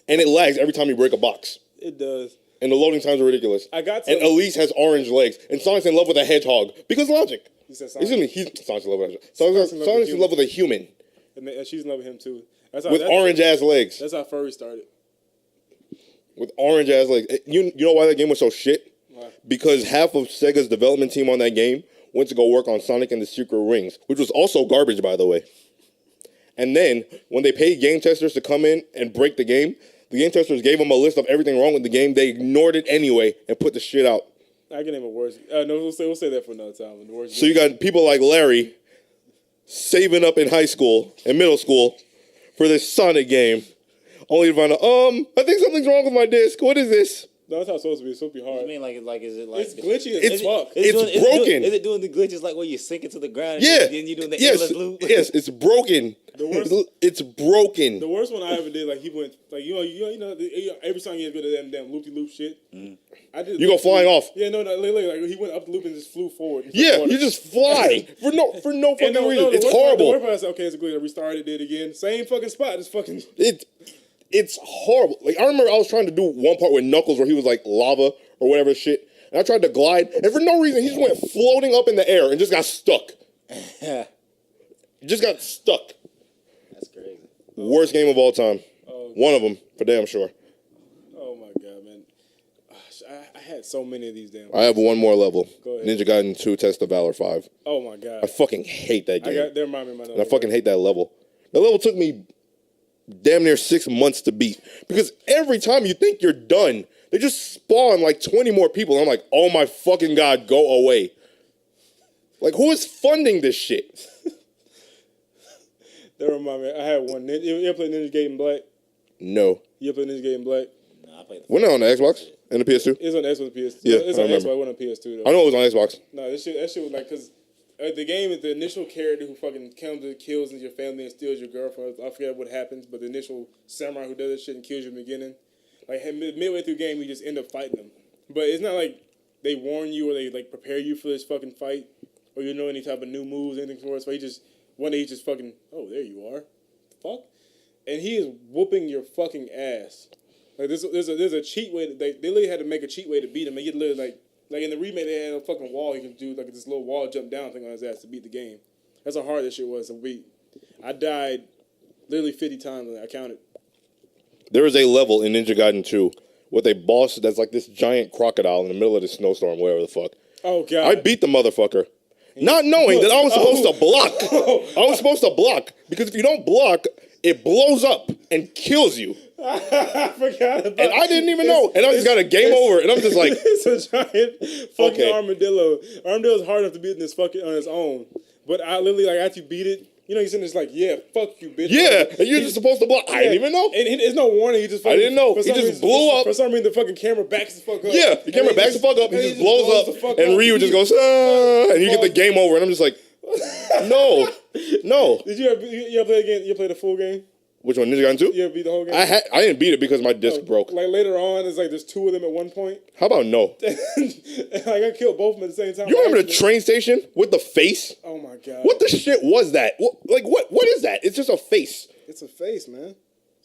and it lags every time you break a box. It does. And the loading times are ridiculous. And Elise has orange legs, and Sonic's in love with a hedgehog because logic. You said Sonic. Excuse me, Sonic's in love with a hedgehog. Sonic's in love with a human. And she's in love with him too. With orange ass legs. That's how furry started. With orange ass legs. You know why that game was so shit? Why? Because half of Sega's development team on that game went to go work on Sonic and the Secret Rings, which was also garbage, by the way. And then when they paid game testers to come in and break the game testers gave them a list of everything wrong with the game. They ignored it anyway and put the shit out. I can name a worse. No, we'll say that for another time. The worst so you got people like Larry saving up in high school and middle school for this Sonic game, only to find out, I think something's wrong with my disc. What is this? No, that's how it's supposed to be. It's supposed to be hard. I mean, is it like it's glitchy as fuck. It's broken. Is it doing the glitches like where you sink into the ground? Yeah. And then you doing the endless loop? Yes, it's broken. It's broken. The worst one I ever did, like he went, like every song he has good at that damn loopy loop shit. I did. You go flying off. Yeah, no, like he went up the loop and just flew forward. Yeah, you just fly for no fucking reason. It's horrible. horrible. The worst part, I said, okay, it's a glitch. I restarted, did it again. Same fucking spot. It's fucking. It's horrible. Like I remember I was trying to do one part with Knuckles where he was like lava or whatever shit, and I tried to glide, and for no reason he just went floating up in the air and just got stuck. Just got stuck. That's crazy. Worst game of all time. One of them, for damn sure. Oh my god, man! I had so many of these damn. I have one more level. Go ahead. Ninja Gaiden 2 Test of Valor 5. Oh my god! I fucking hate that game. They remind me of my and I fucking hate that level. The level took me damn near 6 months to beat because every time you think you're done, they just spawn like 20 more people. And I'm like, oh my fucking god, go away! Like, who is funding this shit? That remind me. I had one. You ever play Ninja Gaiden Black? No. You ever play Ninja Gaiden Black? No, I played Wasn't it on the Xbox and the PS2? It's on Xbox and PS2. Yeah, it's I on remember. Xbox. It wasn't on PS2 though. I know it was on Xbox. No, that shit was like because the game is the initial character who fucking comes and kills your family and steals your girlfriend. I forget what happens, but the initial samurai who does that shit and kills you in the beginning, like midway through the game, you just end up fighting them. But it's not like they warn you or they like prepare you for this fucking fight or you know any type of new moves, anything for it. So one day he just fucking, oh, there you are. Fuck. And he is whooping your fucking ass. Like there's a cheat way. They literally had to make a cheat way to beat him. They get literally like in the remake they had a fucking wall he can do like this little wall jump down thing on his ass to beat the game. That's how hard this shit was to beat. I died literally 50 times. I counted. There is a level in Ninja Gaiden 2 with a boss that's like this giant crocodile in the middle of the snowstorm, whatever the fuck. Oh god! I beat the motherfucker. Not knowing that I was supposed to block. I was supposed to block. Because if you don't block, it blows up and kills you. I forgot about And I didn't even know. And I just got a game over. And I'm just like... It's a giant fucking Okay. armadillo. Armadillo's hard enough to beat this fucking on his own. But I literally, like, after you beat it, you know, he's sitting there like, yeah, fuck you, bitch. Yeah, and you're just supposed to block. I didn't even know. And there's no warning. He just fucking, I didn't know. for He some just reason- blew up. For some reason, the fucking camera backs the fuck up. Yeah, the camera backs the fuck up. He just blows up. And Ryu just goes, and you get the game over. And I'm just like, no. Did you ever play again? You ever play the full game? Which one, Ninja Gaiden 2? You ever beat the whole game? I didn't beat it because my disc broke. Like later on, it's like there's two of them at one point. How about no? Like I killed both of them at the same time. You remember the train station with the face? Oh my god! What the shit was that? What is that? It's just a face. It's a face, man.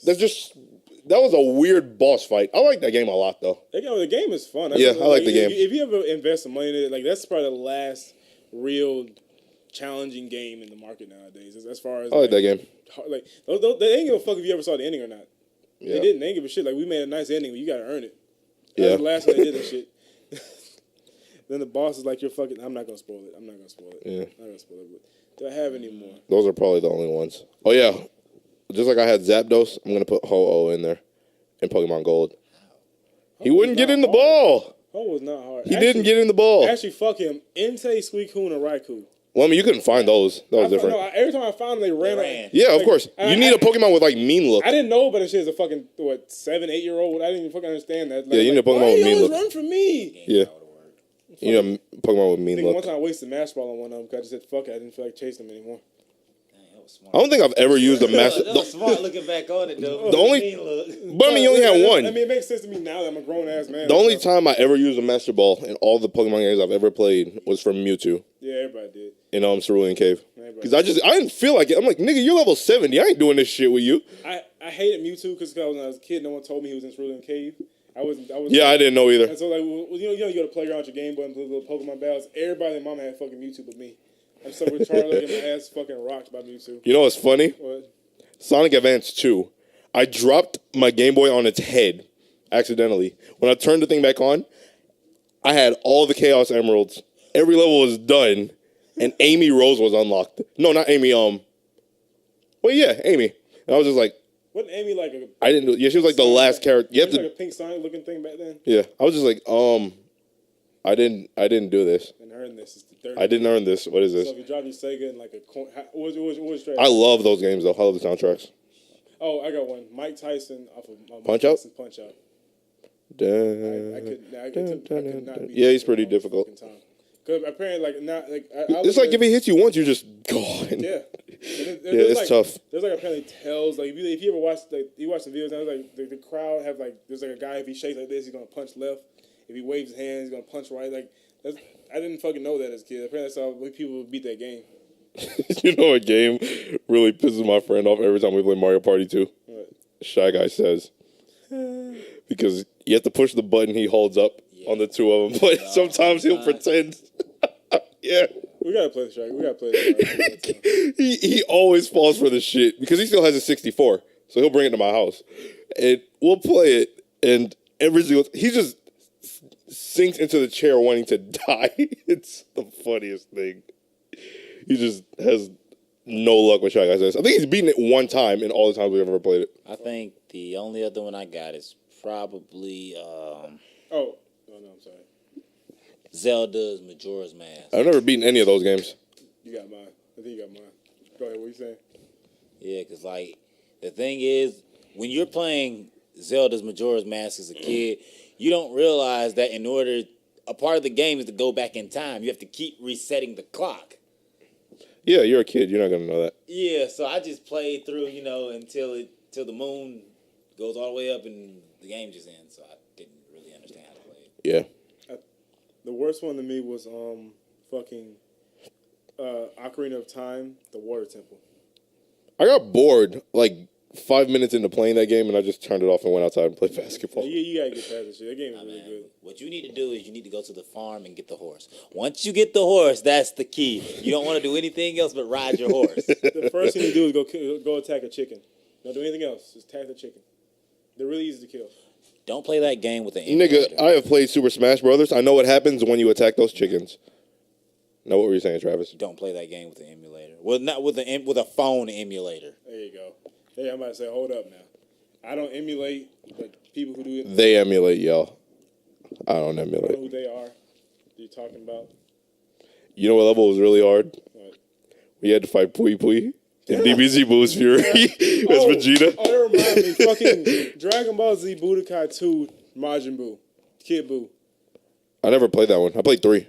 That was a weird boss fight. I like that game a lot though. The game is fun. Yeah, I like the game. If you ever invest some money in it, like that's probably the last real challenging game in the market nowadays. As far as I like that game. Like they ain't give a fuck if you ever saw the ending or not. Yeah. They didn't. They didn't give a shit. Like, we made a nice ending, but you got to earn it. That Yeah. was the last time they did that shit. Then the boss is like, you're fucking... I'm not going to spoil it. I'm not going to spoil it. Yeah. I'm not going to spoil it. But do I have any more? Those are probably the only ones. Oh, yeah. Just like I had Zapdos, I'm going to put Ho-Oh in there in Pokemon Gold. He wouldn't get in the ball. Ho was not hard. He didn't get in the ball. Actually, fuck him. Entei, Suicune, and Raikou. Well, I mean, you couldn't find those. That was different. Every time I found them, they ran. ran. Yeah, of like, course. You need a Pokemon with, like, mean look. I didn't know, but shit is a fucking, 7, 8-year-old. I didn't even fucking understand that. Like, Yeah, you need a Pokemon why with you mean always look. run from me? Yeah. You need a Pokemon with I mean think one look. time I wasted Mash Ball on one of them because I just said, fuck it. I didn't feel like chasing them anymore. I don't think I've ever used a Master... That was smart looking back on it, though. The only- But, I mean, you only had one. I mean, it makes sense to me now that I'm a grown-ass man. The only time I ever used a Master Ball in all the Pokemon games I've ever played was from Mewtwo Yeah, everybody did. in Cerulean Cave. Everybody Because I didn't feel like it. I'm like, nigga, you're level 70. I ain't doing this shit with you. I hated Mewtwo because when I was a kid, no one told me he was in Cerulean Cave. I was. Yeah, I didn't know either. And so, like, you go to the playground with your Game Boy and play little Pokemon battles. Everybody and mama had fucking Mewtwo but me. I'm so retarded looking my ass fucking rocked by Mewtwo. You know what's funny? What? Sonic Advance 2. I dropped my Game Boy on its head accidentally. When I turned the thing back on, I had all the Chaos Emeralds. Every level was done, and Amy Rose was unlocked. No, not Amy. Well, yeah, Amy. And I was just like, Wasn't Amy like a... I didn't. Yeah, she was like the last character. You have She was to. like a pink Sonic looking thing back then. Yeah, I was just like, I didn't do this. And earned this. It's the third. I didn't earn this. What is this? So if you drop your Sega in like a coin... What was trash? I love those games though. I love the soundtracks. Oh, I got one. Mike Tyson off of Mike Punch Out? Tyson Punch Out. Dun, I could not beat Yeah, he's that pretty for a long difficult. fucking time. Because apparently, like, not like I It's look like at if he hits you once, you're just gone. yeah, It's like, tough. There's like apparently tells like if you ever watch like you watch the videos now, like the crowd have like there's like a guy if he shakes like this he's gonna punch left. If he waves his hands, he's gonna punch right. Like that's, I didn't fucking know that as a kid. Apparently, that's how people would beat that game. You know, a game really pisses my friend off every time we play Mario Party 2. What? Shy Guy says. Because you have to push the button he holds up on the two of them, but sometimes he'll pretend. Yeah. We gotta play the track. We gotta play the He always falls for the shit because he still has a 64, so he'll bring it to my house, and we'll play it. And every single he just sinks into the chair wanting to die. It's the funniest thing. He just has no luck with Shy Guy says. I think he's beaten it one time in all the times we've ever played it. I think the only other one I got is probably Oh no, I'm sorry. Zelda's Majora's Mask. I've never beaten any of those games. You got mine. I think you got mine. Go ahead. What you saying? Yeah, because, like, the thing is, when you're playing Zelda's Majora's Mask as a kid, you don't realize that in order, a part of the game is to go back in time. You have to keep resetting the clock. Yeah, you're a kid. You're not gonna know that. Yeah, so I just played through, until the moon goes all the way up and the game just ends. So I didn't really understand how to play it. Yeah. The worst one to me was fucking Ocarina of Time, the Water Temple. I got bored like 5 minutes into playing that game, and I just turned it off and went outside and played basketball. You gotta get past that shit. That game is really Man, good. what you need to do is you need to go to the farm and get the horse. Once you get the horse, that's the key. You don't want to do anything else but ride your horse. The first thing you do is go attack a chicken. Don't do anything else. Just attack the chicken. They're really easy to kill. Don't play that game with an emulator. Nigga, I have played Super Smash Brothers. I know what happens when you attack those chickens. Know what were you saying, Travis? Don't play that game with an emulator. Well, not with a phone emulator. There you go. Hey, I'm about to say, hold up now. I don't emulate, but people who do it, They emulate, y'all. I don't I know emulate. who they are. You're talking about. You know what level was really hard? What? We had to fight Pui Pui in DBZ Boo's Fury as Vegeta. Oh, that reminds me. Fucking Dragon Ball Z Budokai 2 Majin Buu. Kid Buu. I never played that one. I played 3.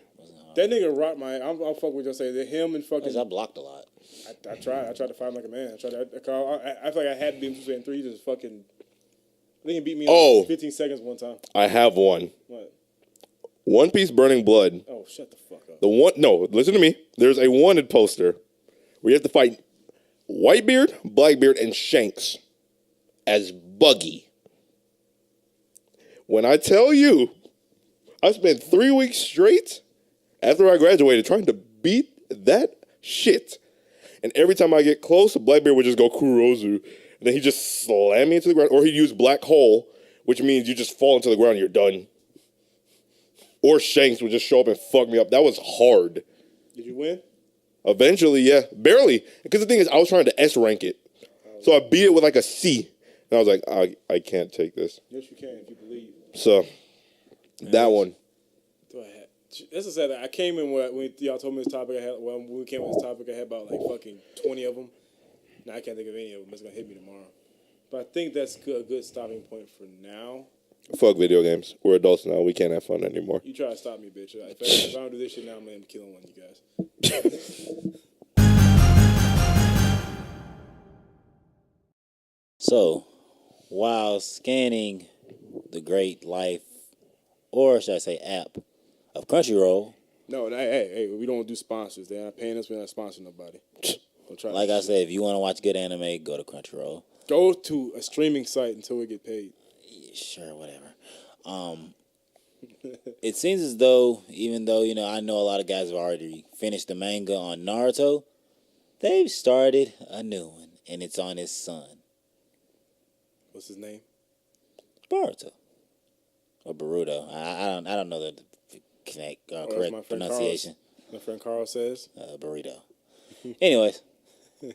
That nigga rocked my... I'll fuck with you say that him and fucking... Because I blocked a lot. I tried to fight him like a man. I feel like I had to beat him 2 and 3. Just fucking... I think he beat me in like 15 seconds one time. I have one. What? One Piece Burning Blood. Oh, shut the fuck up. No, listen to me. There's a wanted poster where you have to fight Whitebeard, Blackbeard, and Shanks as Buggy. When I tell you, I spent 3 weeks straight after I graduated trying to beat that shit. And every time I get close, Blackbeard would just go Kurozu. and then he just slammed me into the ground. Or he'd use black hole, which means you just fall into the ground and you're done. Or Shanks would just show up and fuck me up. That was hard. Did you win? Eventually, yeah. Barely. Because the thing is, I was trying to S rank it. So I beat it with like a C. And I was like, I can't take this. Yes, you can if you believe. So, that one. That's sad. I came in when y'all told me this topic. When we came with this topic, I had about like fucking 20 of them. Now I can't think of any of them. It's gonna hit me tomorrow. But I think that's a good stopping point for now. Fuck video games. We're adults now. We can't have fun anymore. You try to stop me, bitch. If I don't do this shit now, I'm gonna end up killing one of you guys. So, while scanning the great life, or should I say app, of Crunchyroll. No, hey, we don't do sponsors. They're not paying us. We're not sponsoring nobody. Don't try. Like I said, if you want to watch good anime, go to Crunchyroll. Go to a streaming site until we get paid. Yeah, sure, whatever. It seems as though, even though, I know a lot of guys have already finished the manga on Naruto, they've started a new one, and it's on his son. What's his name? Boruto. Or Boruto. I don't know the correct pronunciation. My friend Carl says. Burrito. Anyways,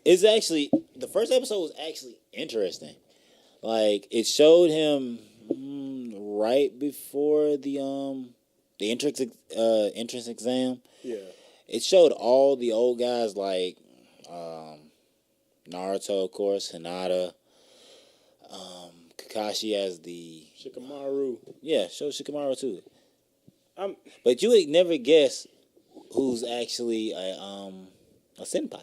it's actually, the first episode was actually interesting. Like, it showed him right before the entrance exam. Yeah. It showed all the old guys like Naruto, of course, Hinata, Kakashi as the Shikamaru. Yeah, show Shikamaru too. But you would never guess who's actually a senpai.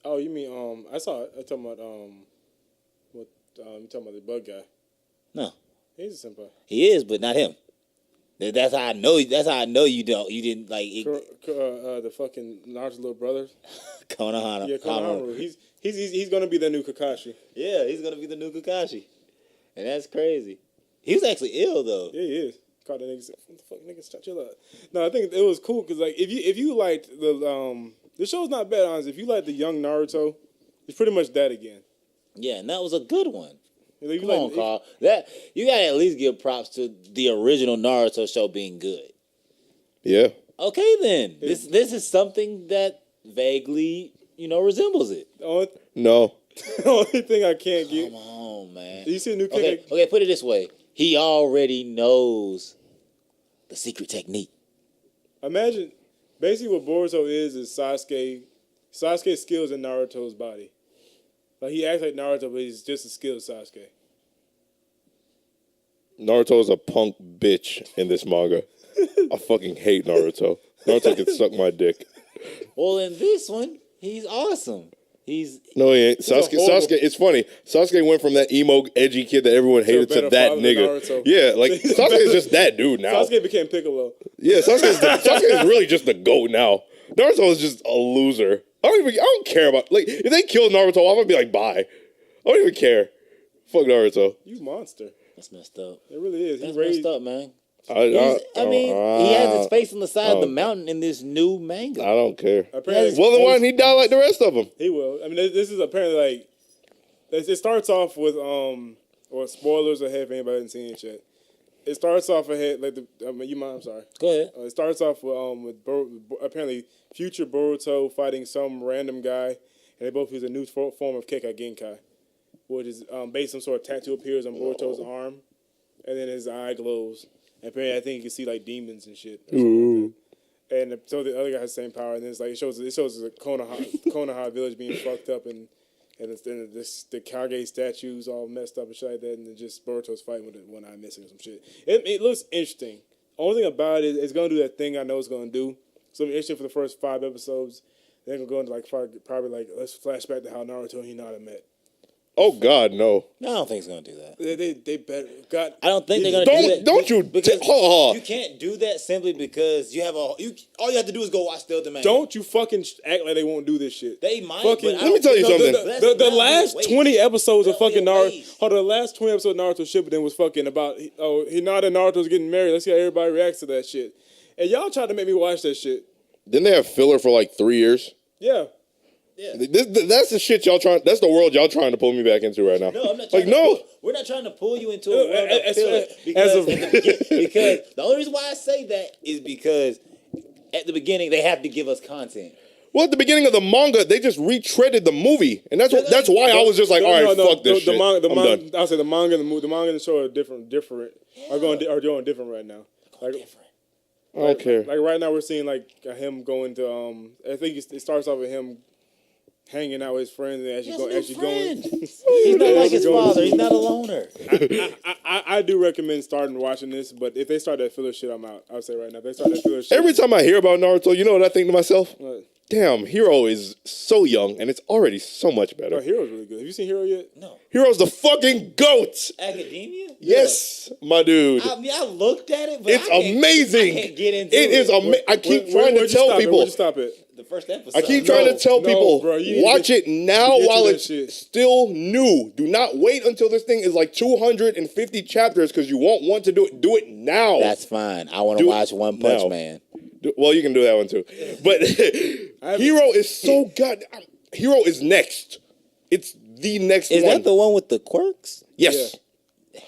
Oh, you mean I talking about what you talking about the bug guy? No, he's a senpai. He is, but not him. That's how I know. That's how I know you didn't like the fucking Naruto's little brother. Konohana. Yeah, Konohana. He's gonna be the new Kakashi. Yeah, he's gonna be the new Kakashi, and that's crazy. He was actually ill though. Yeah, he is. Caught the niggas. What the fuck, niggas? Chill out. No, I think it was cool because like if you liked the show's not bad, honestly. If you like the young Naruto, it's pretty much that again. Yeah, and that was a good one. Like, Come on, Carl. That you gotta at least give props to the original Naruto show being good. Yeah. Okay, then this is something that vaguely resembles it. No. The only thing I can't get. Come on, man. You see a new kid? Okay, put it this way. He already knows the secret technique. Imagine, basically what Boruto is Sasuke's skills in Naruto's body. Like, he acts like Naruto, but he's just as skilled as Sasuke. Naruto is a punk bitch in this manga. I fucking hate Naruto. Naruto can suck my dick. Well, in this one, he's awesome. No, he ain't. Sasuke, it's funny. Sasuke went from that emo, edgy kid that everyone hated to that nigga. Yeah, like, Sasuke is just that dude now. Sasuke became Piccolo. Yeah, Sasuke is really just the GOAT now. Naruto is just a loser. I don't care about, like, if they kill Naruto, I'm gonna be like, bye. I don't even care. Fuck Naruto. You monster. That's messed up. It really is. That's messed up, man. I mean, he has his face on the side of the mountain in this new manga. I don't care. Well, then why didn't he die like the rest of them? He will. I mean, this is apparently like, it starts off with, or spoilers ahead if anybody hasn't seen it yet. It starts off ahead, like, I'm sorry. Go ahead. It starts off with apparently future Boruto fighting some random guy, and they both use a new form of Kekkei Genkai, which is based on some sort of tattoo appears on Boruto's arm, and then his eye glows. And apparently, I think you can see like demons and shit. Like and so the other guy has the same power, and then it's like it shows the Konoha village being fucked up, and the Kage statues all messed up and shit like that, and then just Boruto's fighting with one eye missing or some shit. It looks interesting. Only thing about it is it's gonna do that thing I know it's gonna do. So it's interesting for the first 5 episodes. Then gonna go into like probably like let's flash back to how Naruto and Hinata met. Oh God, no! I don't think it's gonna do that. They better. God, I don't think they're gonna do that. Don't you? You can't do that simply because you have all you have to do is go watch the other man. Don't you fucking act like they won't do this shit. They might. Let me tell you something. The last 20 episodes of fucking Naruto. The last 20 episodes of Naruto Shippuden was fucking about Hinata and Naruto's getting married. Let's see how everybody reacts to that shit. And y'all tried to make me watch that shit. Didn't they have filler for like 3 years? Yeah. That's the shit y'all trying. That's the world y'all trying to pull me back into right now. No, I'm not. We're not trying to pull you into a world of filler because the only reason why I say that is because at the beginning they have to give us content. Well, at the beginning of the manga, they just retreaded the movie, and that's why I was just like, all right, fuck this shit. I'm done. I'll say the manga and the manga and the show are different. Are going different right now. Different. I don't care. Like right now, we're seeing like him going to. I think it starts off with him hanging out with his friends and actually going. He's not like his father. He's not a loner. I do recommend starting watching this, but if they start that filler shit, I'm out. I'll say right now, if they start that filler shit. Every time I hear about Naruto, you know what I think to myself? What? Damn, Hero is so young, and it's already so much better. Oh, Hero's really good. Have you seen Hero yet? No. Hero's the fucking GOAT. Academia? Yes, my dude. I looked at it, but it's amazing. I can't get into it. It is amazing. I keep trying to tell people. Where'd you stop it? The first episode. I keep trying to tell people, bro, watch it now while it's still new. Do not wait until this thing is like 250 chapters because you won't want to do it. Do it now. That's fine. I want to watch One Punch Man. Well, you can do that one too. But Hero is so good. Hero is next. It's the next one. Is that the one with the quirks? Yes. Yeah.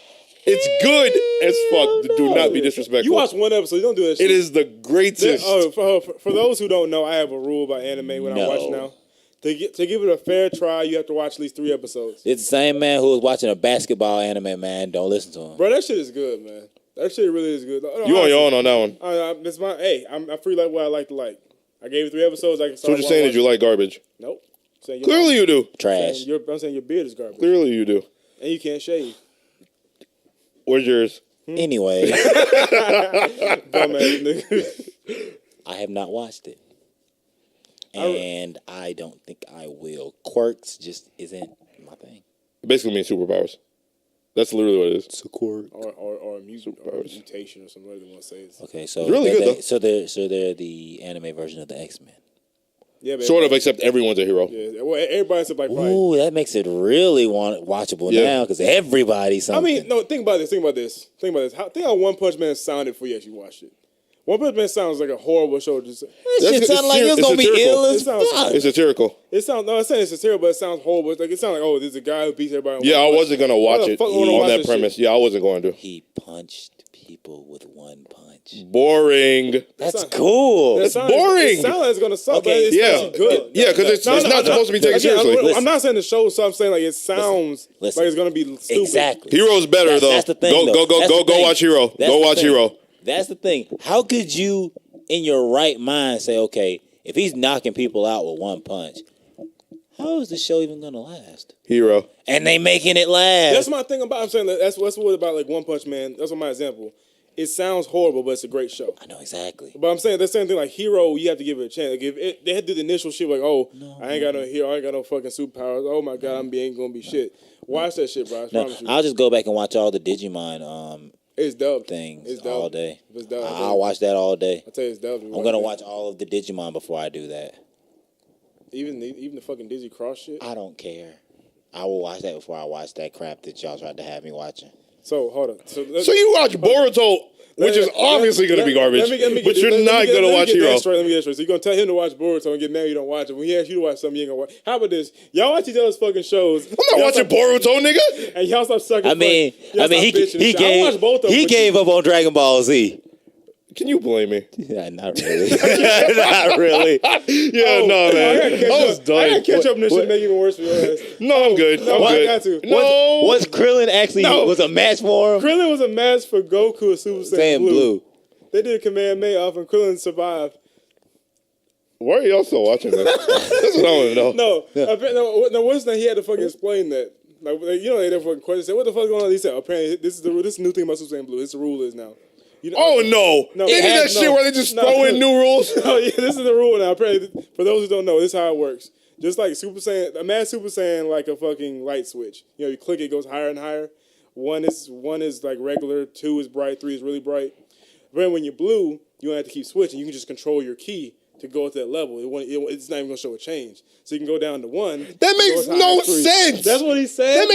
It's good as fuck. Do not be disrespectful. You watch one episode, you don't do that shit. It is the greatest. For those who don't know, I have a rule about anime when I watch now. To give it a fair try, you have to watch at least 3 episodes. It's the same man who was watching a basketball anime, man. Don't listen to him. Bro, that shit is good, man. That shit really is good. You on your own on that one. I'm free like what I like to like. I gave it 3 episodes. I can start. So what you're saying is you like garbage? Nope. Clearly you do. Trash. I'm saying your beard is garbage. Clearly you do. And you can't shave. Where's yours? Anyway. Dumbass nigga. I have not watched it. And I don't think I will. Quirks just isn't my thing. It basically means superpowers. That's literally what it is. It's a quirk. Or a mutation or something like they want to say. Okay, so it's really good though. So they're the anime version of the X-Men. Yeah, man. Sort of, except everyone's a hero. Yeah, well, everybody's like. Ooh, that makes it really watchable now because everybody's something. I mean, no, think about this. Think how One Punch Man sounded for you as you watched it. One Punch Man sounds like a horrible show. That shit sounded like it was gonna be ill as fuck. It's satirical. I'm saying it's satirical, but it sounds horrible. It sounds like, oh, there's a guy who beats everybody. Yeah, I wasn't gonna watch it on that premise. Shit? Yeah, I wasn't going to. He punched people with one punch. Boring. That's cool. It's boring. It sounds like it's gonna suck. Okay, but it's good. Yeah, because it's not supposed to be taken seriously. I'm not saying the show, so I'm saying like it sounds like it's gonna be stupid. Exactly. Hero's better though. That's the thing. Go watch Hero. Go watch Hero. That's the thing. How could you, in your right mind, say, okay, if he's knocking people out with one punch, how is the show even gonna last? Hero. And they making it last. That's my thing about. I'm saying that's what about like One Punch Man. That's my example. It sounds horrible, but it's a great show. I know exactly. But I'm saying the same thing like Hero. You have to give it a chance. Like they had to do the initial shit like, oh, I ain't got no hero. I ain't got no fucking superpowers. Oh my god, ain't gonna be shit. Watch that shit, bro. I promise you. I'll just go back and watch all the Digimon. It's dope. Things it's dope. all day. It's dope. I'll watch that all day. I tell you, it's dope. I'm gonna watch all of the Digimon before I do that. Even the fucking Dizzy Cross shit. I don't care. I will watch that before I watch that crap that y'all tried to have me watching. So hold on. So you watch Boruto, which is obviously going to be garbage, but you're not going to watch Hero. Let me get that straight. So you're going to tell him to watch Boruto and get mad you don't watch it. When he asks you to watch something, you ain't going to watch. How about this? Y'all watch each other's fucking shows. I'm not watching Boruto, nigga. And y'all stop sucking. He gave up on Dragon Ball Z. Can you blame me? Yeah, not really. Not really. Yeah, no, man. I was done. I got to catch up on this shit make it even worse for your ass. No, I'm good. I got to. No. Was Krillin actually was a match for him? Krillin was a match for Goku and Super Saiyan Blue. They did a Kamehameha off and Krillin survived. Why are y'all still watching this? That's what I want to know. No, what's that? He had to fucking explain that. Like, you know, they didn't fucking question. Say, what the fuck going on? He said, apparently, this is new thing about Super Saiyan Blue. This the rule is now. You know, no. They did that shit where they just throw in new rules. No, yeah, this is the rule now. Apparently, for those who don't know, this is how it works. Just like Super Saiyan, imagine Super Saiyan like a fucking light switch. You know, you click it goes higher and higher. One is like regular, 2 is bright, 3 is really bright. But then when you're blue, you don't have to keep switching. You can just control your key to go to that level. It's not even going to show a change. So you can go down to 1. That makes no sense. That's what he said. That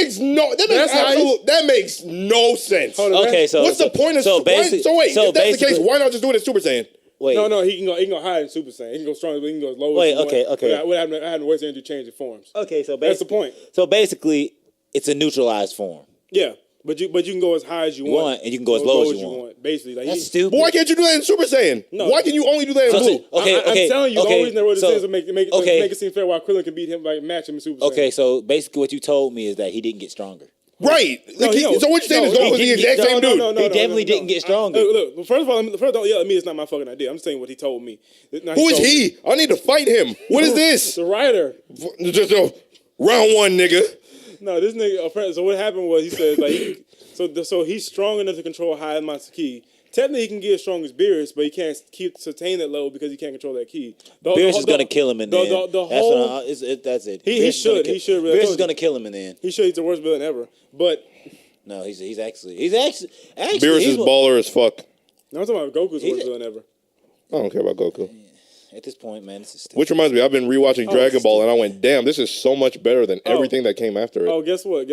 makes no sense. Okay, so what's the point of if that's the case, why not just do it as Super Saiyan? Wait. No, he can go higher than Super Saiyan. He can go stronger, but he can go as low Wait, as you okay, want. okay. Without having to waste energy to change the forms. Okay, so that's the point. So basically, it's a neutralized form. Yeah, but you can go as high as you want, and you can go as low as you want. Basically, like That's stupid. But why can't you do that in Super Saiyan? No. Why can you only do that in Blue? I'm telling you, the only reason they wrote this is to make it seem fair. Why Krillin can beat him, like match him in Super Saiyan. Okay, so basically, what you told me is that he didn't get stronger. Right. So what you're saying is Goku was the exact same dude. He definitely didn't get stronger. Look, first of all, don't yell at me. It's not my fucking idea. I'm saying what he told me. Who is he? I need to fight him. What is this? The writer. Just round one, nigga. No, this nigga. So what happened was he said like, so he's strong enough to control high amounts of ki. Technically, he can get as strong as Beerus, but he can't sustain that level because he can't control that ki. Beerus is gonna kill him in the end. That's it. He should. Beerus is gonna kill him in the end. He should. He's the worst villain ever. But no, he's actually Beerus is baller as fuck. No, I'm talking about Goku's the worst villain ever. I don't care about Goku. At this point, man, this is stupid. Which reminds me, I've been rewatching Dragon Ball, and I went, damn, this is so much better than everything that came after it. Oh, guess what?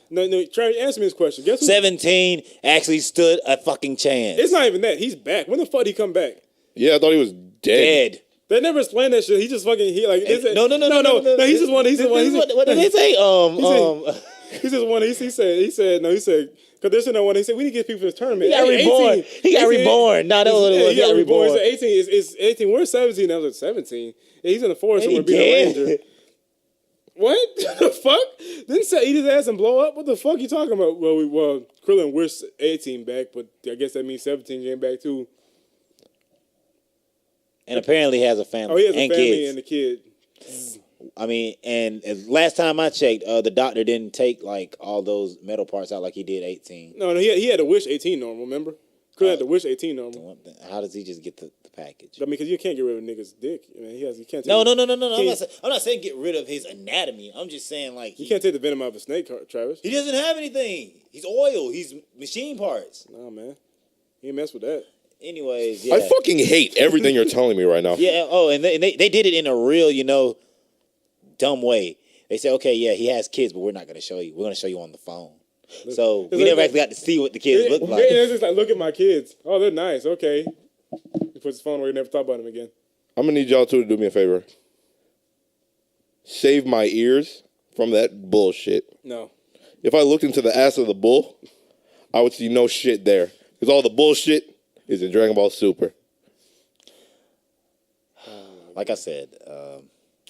No, Trey, answer me this question. Guess who? 17 actually stood a fucking chance. It's not even that. He's back. When the fuck did he come back? Yeah, I thought he was dead. They never explained that shit. He just fucking No. He's just one. What did they say? He's just one. He said because there's no one. He said we need to get people to this tournament. He got reborn. He got reborn. No, that was what it was. He got reborn. He said 18. It's 18. We're 17. I was at 17. Yeah, he's in the forest somewhere being a ranger. What the fuck? Didn't say eat his ass and blow up? What the fuck you talking about? Well, Krillin wished 18 back, but I guess that means 17 came back too. And apparently has a family. Oh, he has a family kids. and a kid. I mean, and last time I checked, the doctor didn't take like all those metal parts out like he did 18. No, he had to wish 18 normal. Remember, Krillin had to wish 18 normal. How does he just get the package? I mean, because you can't get rid of a nigga's dick. I mean, you can't. No. I'm not saying get rid of his anatomy. I'm just saying like you can't take the venom out of a snake, Travis. He doesn't have anything. He's oil. He's machine parts. No, man, he ain't mess with that. Anyways, yeah. I fucking hate everything you're telling me right now. Yeah. Oh, and they did it in a real, dumb way. They said, okay, yeah, he has kids, but we're not going to show you. We're going to show you on the phone. So we never actually got to see what the kids look like. It's just like, look at my kids. Oh, they're nice. Okay. He puts his phone away and never thought about him again. I'm going to need y'all two to do me a favor. Save my ears from that bullshit. No. If I looked into the ass of the bull, I would see no shit there. Because all the bullshit is in Dragon Ball Super. Like I said,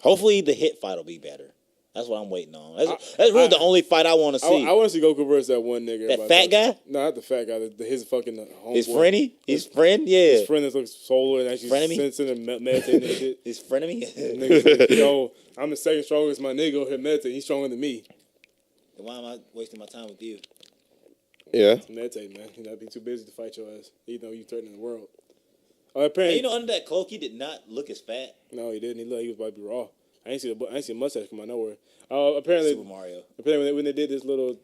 hopefully the hit fight will be better. That's what I'm waiting on. That's really the only fight I want to see. I want to see Goku versus that one nigga. That fat guy? No, not the fat guy. His fucking homeboy. His friendy? His friend? Yeah. His friend that looks solar and actually sensing and meditating and shit. His frenemy? Niggas like, yo, I'm the second strongest. My nigga over here meditating. He's stronger than me. Then why am I wasting my time with you? Yeah. Meditate, man. You not be too busy to fight your ass. Even though you threatening the world. Apparently, and under that cloak, he did not look as fat. No, he didn't. He looked like he was about to be raw. I ain't see a mustache come out nowhere. Apparently, Super Mario. Apparently, when they did this little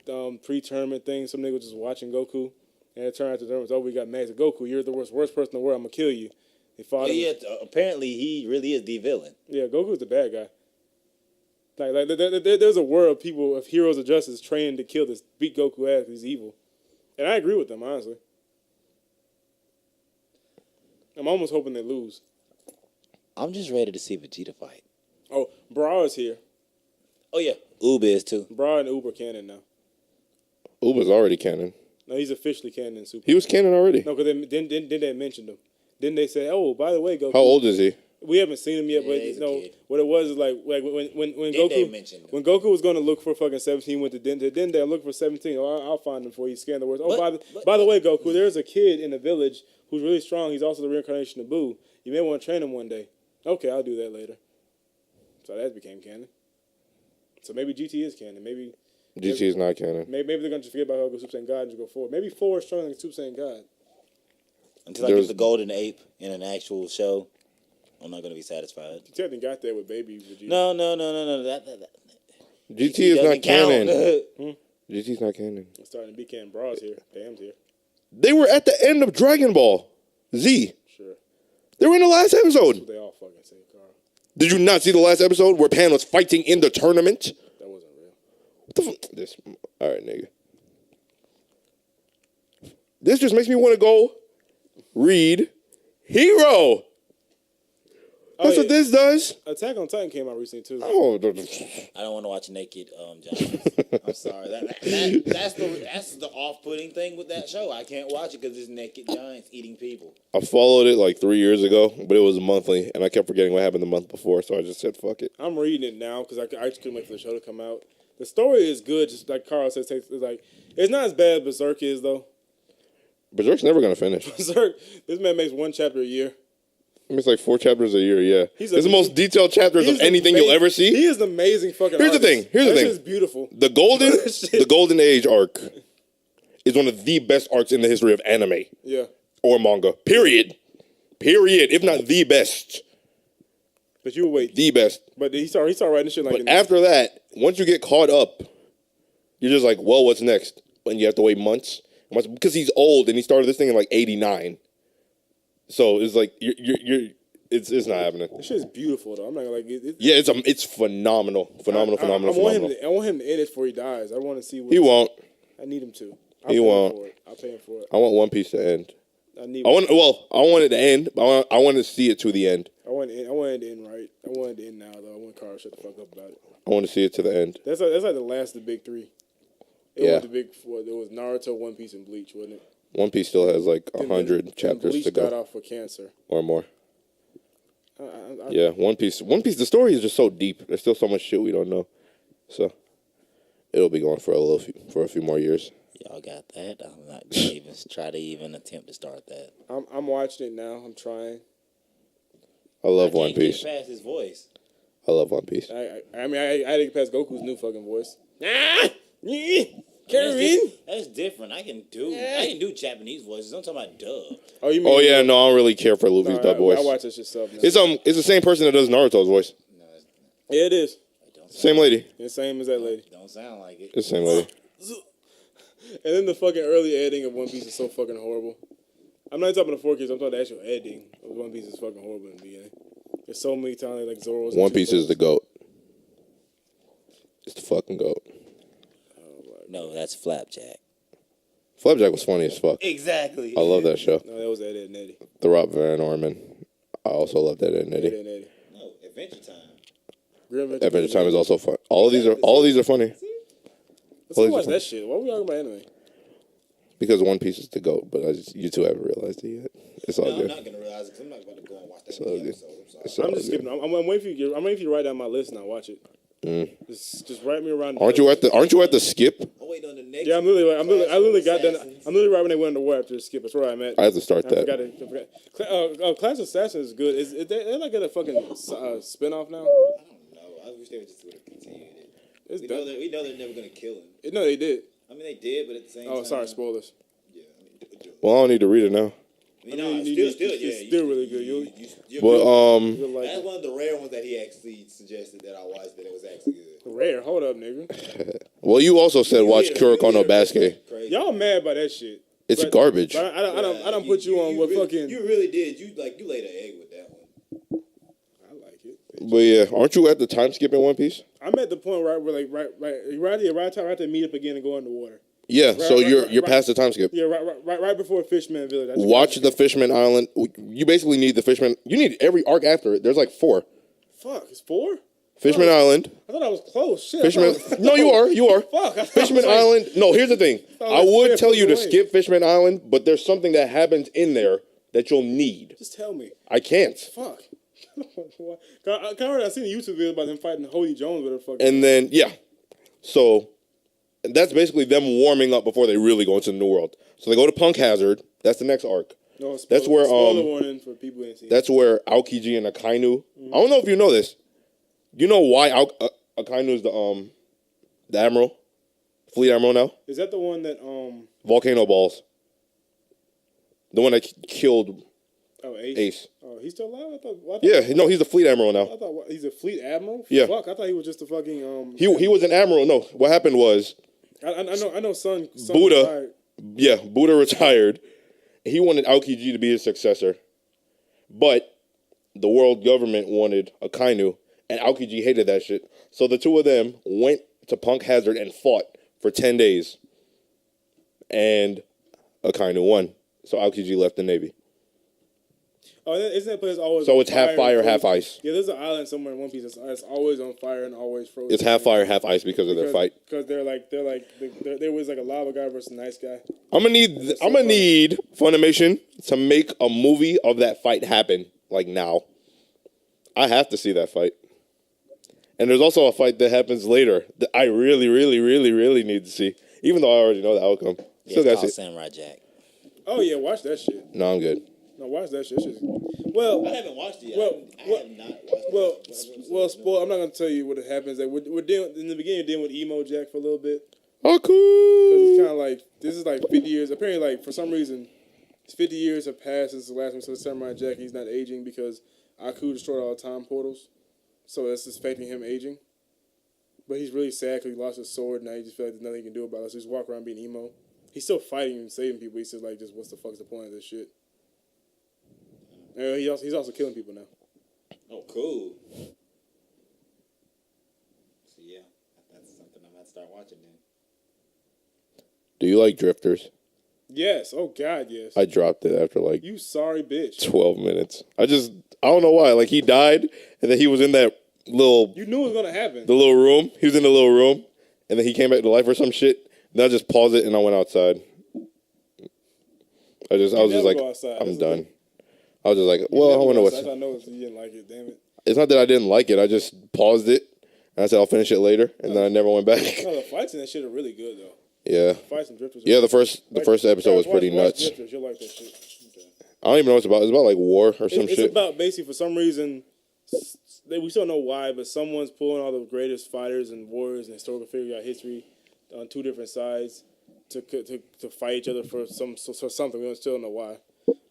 pre-tournament thing, some nigga was just watching Goku, and it turned out the tournament was over. We got mad. Goku, you're the worst person in the world. I'm gonna kill you. They fought him. Yeah. Apparently, he really is the villain. Yeah, Goku's the bad guy. Like there's a world of people, of heroes of justice, trained to kill this, beat Goku ass because he's evil, and I agree with them honestly. I'm almost hoping they lose. I'm just ready to see Vegeta fight. Oh, Bra is here. Oh, yeah. Uber is, too. Bra and Uber canon now. Uber's already canon. No, he's officially canon in Super. He was canon already. No, because they mentioned him. Then they said, oh, by the way, Goku. How old is he? We haven't seen him yet, but what it was is like when Goku was going to look for fucking 17, went to Dende, I'm looking for 17. Oh, I'll find him before he scanned the words. Oh, by the way, Goku, there's a kid in the village who's really strong. He's also the reincarnation of Boo. You may want to train him one day. Okay, I'll do that later. So that became canon. So maybe GT is canon. Maybe GT is not canon. Maybe they're going to forget about Goku Super Saiyan God and just go forward. Maybe 4 is stronger than Super Saiyan God. Until I get the golden ape in an actual show, I'm not going to be satisfied. You technically got that with Baby Vegeta. No. That GT is not canon. GT's not canon. It's starting to be canon. Bra's here. Dam's here. They were at the end of Dragon Ball Z. Sure. They were in the last episode. They all fucking say, Carl. Did you not see the last episode where Pan was fighting in the tournament? That wasn't real. What the fuck? All right, nigga. This just makes me want to go read Hero. That's yeah. what this does. Attack on Titan came out recently too. Oh, I don't want to watch naked Giants. I'm sorry. That's the off-putting thing with that show. I can't watch it because it's naked giants eating people. I followed it like 3 years ago, but it was monthly, and I kept forgetting what happened the month before, so I just said, fuck it. I'm reading it now because I just couldn't wait for the show to come out. The story is good, just like Carl says. It's like it's not as bad as Berserk is though. Berserk's never going to finish. Berserk, this man makes one chapter a year. It's like 4 chapters a year, yeah. He's It's the most detailed chapters of anything you'll ever see. He is an amazing fucking Here's the artist. thing. That shit's beautiful. The Golden Age arc is one of the best arcs in the history of anime Yeah. or manga. Period. If not the best. But you will wait. The best. But he started writing shit like But after that, once you get caught up, you're just like, well, what's next? And you have to wait months. Because he's old and he started this thing in like 89. So it's like it's not happening. This shit is beautiful though. I'm not gonna like it. Yeah, it's phenomenal. I want Phenomenal. I want him to end it before he dies. I want to see what He won't. I need him to. He won't. I'll pay him for it. I want One Piece to end. I want it to end, but I want to see it to the end. I want it to end right. I want it to end now though. I want Carl to shut the fuck up about it. I want to see it to the end. That's like the last of the big three. Yeah. Was the big four. There was Naruto, One Piece, and Bleach, wasn't it? One Piece still has like 100 chapters Bleach to got go off for cancer. or more. Yeah, One Piece. The story is just so deep. There's still so much shit we don't know. So it'll be going for a few more years. Y'all got that? I'm not gonna even try to even attempt to start that. I'm watching it now. I'm trying. I love I One can't Piece. get past his voice. I love One Piece. I had to get past Goku's new fucking voice. Karen. That's different. I can do Japanese voices. I'm talking about dub. Oh, you mean? Oh yeah, no, I don't really care for Luffy's dub voice. I watch that shit stuff. Now. It's the same person that does Naruto's voice. No, Yeah, it is. Same lady. It's the same as that lady. Don't sound like it. It's the same lady. And then the fucking early editing of One Piece is so fucking horrible. I'm not talking about the 4Ks. I'm talking the actual editing of One Piece is fucking horrible in the beginning. There's so many times like Zoro's. One Piece is the GOAT. It's the fucking GOAT. No, that's Flapjack. Flapjack was funny as fuck. Exactly. I love that show. No, that was Ed, Ed, and Eddie. The Rob Van Orman. I also love that Ed and Ed, Eddie. and Eddie. No, Adventure Time. Grim Adventure Time is also fun. All of these are funny. Let's watch that shit. Why are we talking about anime? Because One Piece is the GOAT, but you two haven't realized it yet. It's all No, I'm good. not gonna realize it because I'm not about to go and watch that It's all good. episode. I'm sorry. It's all I'm just good. skipping. I'm waiting for you. I'm waiting for you to write down my list and I'll watch it. Just write me around. Aren't you at the skip? I'm waiting on the next. Yeah, I literally got done. I'm literally right when they went on the war after the skip. That's where I'm at. I have to start I that. forgot it. Class Assassin is good. Is they not get a fucking spin-off now? I don't know. I wish they would just would have continued it. It's We done. know they're never gonna kill him. No, they did. I mean, they did, but at the same time. Oh, sorry, spoilers. Yeah, I mean, Well, I don't need to read it now. It's still really good. You're But You'll like that's it. one of the rare ones that he actually suggested that I watched that it was actually good. Rare. Hold up, nigga. well, you also said watch Kuroko no Basket. Crazy. Y'all mad by that shit? It's But- garbage. But I don't put you on with really, fucking. You really did. You laid an egg with that one. I like it. But yeah, aren't you at the time skip in One Piece? I'm at the point where right to meet up again and go in the water. Yeah, Right, so right, you're right. past the time skip. Yeah, right before Fishman Village. That's Watch the Fishman Island. You basically need the Fishman. You need every arc after it. There's like 4. Fuck, it's 4? Fishman Island. I thought I was close. Shit. Fishman. No, you are. Fuck. I thought Fishman I was like- Island. No, here's the thing. thought I it was would fair tell you to away. skip Fishman Island, but there's something that happens in there that you'll need. Just tell me. I can't. Fuck. I seen a YouTube video about him fighting Holy Jones with a fucking. And then yeah, so that's basically them warming up before they really go into the new world. So they go to Punk Hazard. That's the next arc. No, spoiler, that's where, spoiler warning for people who ain't seen. That's where Aokiji and Akainu. I don't know if you know this. You know why Akainu is the admiral, fleet admiral now? Is that the one that Volcano balls. The one that killed Ace? Ace. Oh, he's still alive. I thought Yeah, no, he's the fleet admiral now. I thought he's a fleet admiral. Yeah. Fuck, I thought he was just a fucking He was an admiral. No, what happened was I know. Son Buddha. retired. Yeah, Buddha retired. He wanted Aokiji to be his successor, but the world government wanted Akainu, and Aokiji hated that shit. So the two of them went to Punk Hazard and fought for 10 days, and Akainu won. So Aokiji left the Navy. Oh, isn't that place always? So on it's half fire, half ice. Yeah, there's an island somewhere in One Piece that's always on fire and always frozen. It's half fire, half ice because of their fight. Because there was like a lava guy versus a nice guy. I'm gonna need Funimation to make a movie of that fight happen like now. I have to see that fight. And there's also a fight that happens later that I really, really, really, really need to see. Even though I already know the outcome. Yeah, it's called Samurai Jack. Oh yeah, watch that shit. No, I'm good. No, watch that shit. Well, I haven't watched it yet. Well, I have not watched it. Well, spoil. I'm not gonna tell you what happens. Like we're dealing in the beginning, dealing with Emo Jack for a little bit. Oh, cool. Because it's kind of like this is like 50 years. Apparently, like for some reason, 50 years have passed since the last one. So Samurai Jack, he's not aging because Aku destroyed all the time portals, so that's just affecting him aging. But he's really sad because he lost his sword. Now he just feels like there's nothing he can do about it. So he's walking around being emo. He's still fighting and saving people. He's just like, just what's the fuck's the point of this shit? And he's also killing people now. Oh, cool. So yeah, that's something I'm gonna start watching then. Do you like Drifters? Yes. Oh God, yes. I dropped it after like You sorry bitch. 12 minutes. I don't know why. Like he died and then he was in that little You knew it was gonna happen. the little room. He was in the little room and then he came back to life or some shit. And I just paused it and I went outside. I was just like, I'm done. I was just like, well, I wonder what's. I know you didn't like it. Damn it. It's not that I didn't like it. I just paused it and I said I'll finish it later, and then I never went back. No, the fights in that shit are really good though. Yeah. The fights and drifters. Yeah, the first episode was pretty nuts. Drifters, you'll like that shit. Okay. I don't even know what it's about. It's about like war or some shit. It's about basically for some reason we still don't know why, but someone's pulling all the greatest fighters and warriors and historical figures out history on two different sides to fight each other for something. We still don't know why.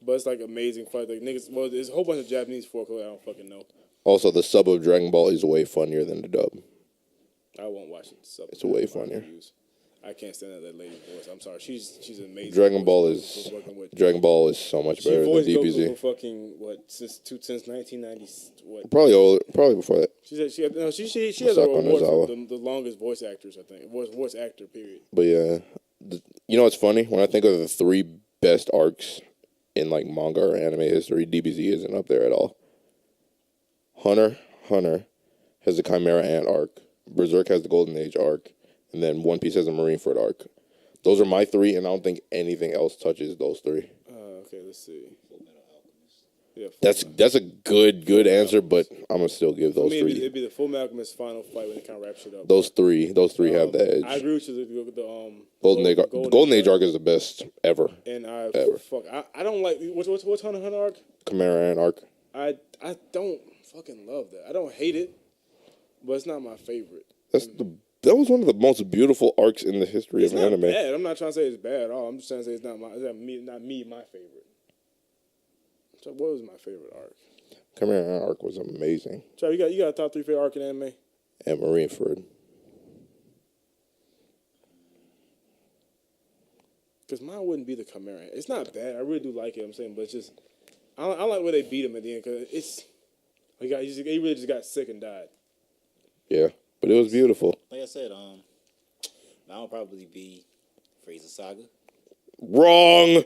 But it's like amazing fight. Like niggas, well, there's a whole bunch of Japanese folklore I don't fucking know. Also, the sub of Dragon Ball is way funnier than the dub. I won't watch it. It's way funnier. I can't stand that lady's voice. I'm sorry. She's amazing. Dragon Ball is so much better than DBZ. Goku for fucking since 1990 what? Probably before that. She has a award for the longest voice actors, I think. Voice actor period. But yeah, you know what's funny? When I think of the 3 best arcs in like manga or anime history, DBZ isn't up there at all. Hunter has the Chimera Ant arc. Berserk has the Golden Age arc. And then One Piece has a Marineford arc. Those are my 3, and I don't think anything else touches those 3. Okay, let's see. Yeah, that's a good answer, but I'm gonna still give those 3. It'd be the Full Metal Alchemist final fight when it kind of wraps it up. Those three have the edge. I agree with you. The Golden Age arc is the best ever. And I don't like what's Hunter arc? Chimera Ant arc. I don't fucking love that. I don't hate it, but it's not my favorite. That was one of the most beautiful arcs in the history of anime. It's not bad. I'm not trying to say it's bad at all. I'm just trying to say it's not my favorite. So what was my favorite arc? Chimera arc was amazing. So you got a top 3 favorite arc in anime? And Marineford. Because mine wouldn't be the Chimera. It's not bad. I really do like it. I'm saying, but it's just I like where they beat him at the end because he really just got sick and died. Yeah, but it was beautiful. Like I said, that'll probably be Frieza Saga. Wrong.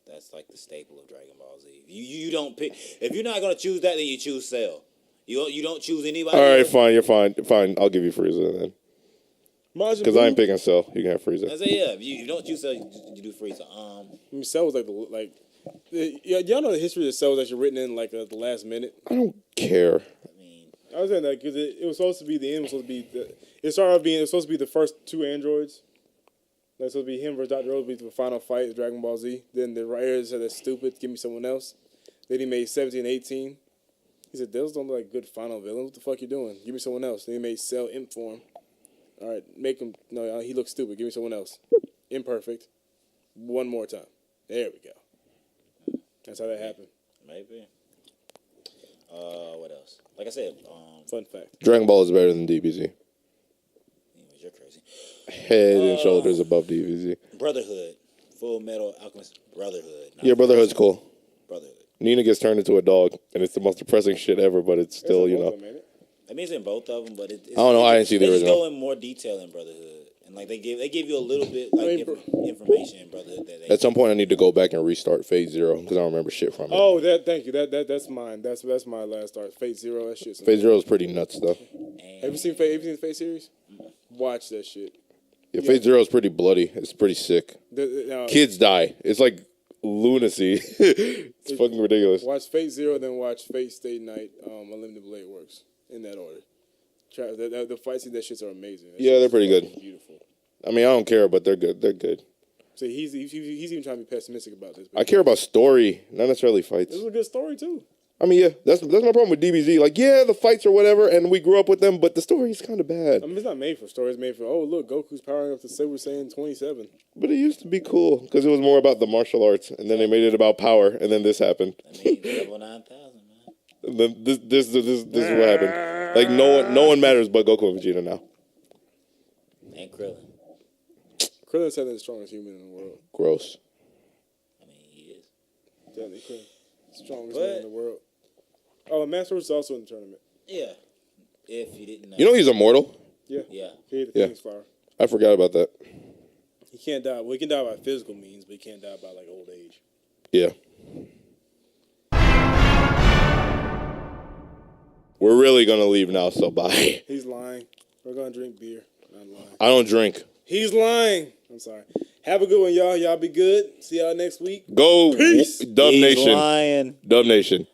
That's like the staple of Dragon Ball Z. You don't pick. If you're not gonna choose that, then you choose Cell. You don't choose anybody. All right, fine. You're fine. Fine. I'll give you Frieza then. Because I ain't picking Cell. You can have Frieza. I say yeah. If you don't choose Cell, you do Frieza. Cell was y'all know the history of Cell was actually written in like the last minute. I don't care. I was saying that because it was supposed to be the end. Was supposed to be it started off being it was supposed to be the first 2 androids. Like supposed to be him versus Dr. Rose, be the final fight of Dragon Ball Z. Then the writers said that's stupid. Give me someone else. Then he made 17 and 18. He said those don't look like good final villains. What the fuck you doing? Give me someone else. Then he made Cell imp form. All right, make him. No, he looks stupid. Give me someone else. Imperfect. One more time. There we go. That's how that happened. Maybe. What else? Like I said, fun fact. Dragon Ball is better than DBZ. You're crazy. Head and shoulders above DBZ. Brotherhood. Full Metal Alchemist Brotherhood. Yeah, Brotherhood's cool. Brotherhood. Nina gets turned into a dog, and it's the most depressing shit ever, but it's still, I mean, it's in both of them, but I don't know. I didn't see the original. They just go in more detail in Brotherhood. And like they give you a little bit like information, brother. At some point, I need to go back and restart Phase Zero because I don't remember shit from it. Oh, thank you. That's mine. That's my last start. Fate Zero. That shit's Phase Zero is pretty nuts though. Have you seen the Fate series? Watch that shit. Yeah, Phase Zero is pretty bloody. It's pretty sick. Kids die. It's like lunacy. It's fucking ridiculous. Watch Fate Zero, then watch Fate Stay Night. Unlimited Blade Works in that order. The fight scenes, that shits are amazing. They're pretty good. Beautiful. I mean, I don't care, but they're good. They're good. So he's even trying to be pessimistic about this. I care about story, not necessarily fights. This is a good story too. I mean, yeah, that's my problem with DBZ. Like, yeah, the fights or whatever, and we grew up with them, but the story is kind of bad. I mean, it's not made for stories. It's made for, oh, look, Goku's powering up to Super Saiyan 27. But it used to be cool because it was more about the martial arts, and then they made it about power, and then this happened. I mean, level 9,000, man. And then this is what happened. Like no one matters but Goku and Vegeta now. And Krillin. Krillin's the strongest human in the world. Gross. I mean, he is. Definitely Krillin. Strongest man in the world. Oh, and Master is also in the tournament. Yeah. If you didn't know. You know he's immortal? Yeah. Yeah. He ate the Phoenix Flower. I forgot about that. He can't die. Well, he can die by physical means, but he can't die by, like, old age. Yeah. We're really going to leave now, so bye. He's lying. We're going to drink beer. Not lying. I don't drink. He's lying. I'm sorry. Have a good one, y'all. Y'all be good. See y'all next week. Go, Peace. Dub He's Nation. lying. Dub Nation.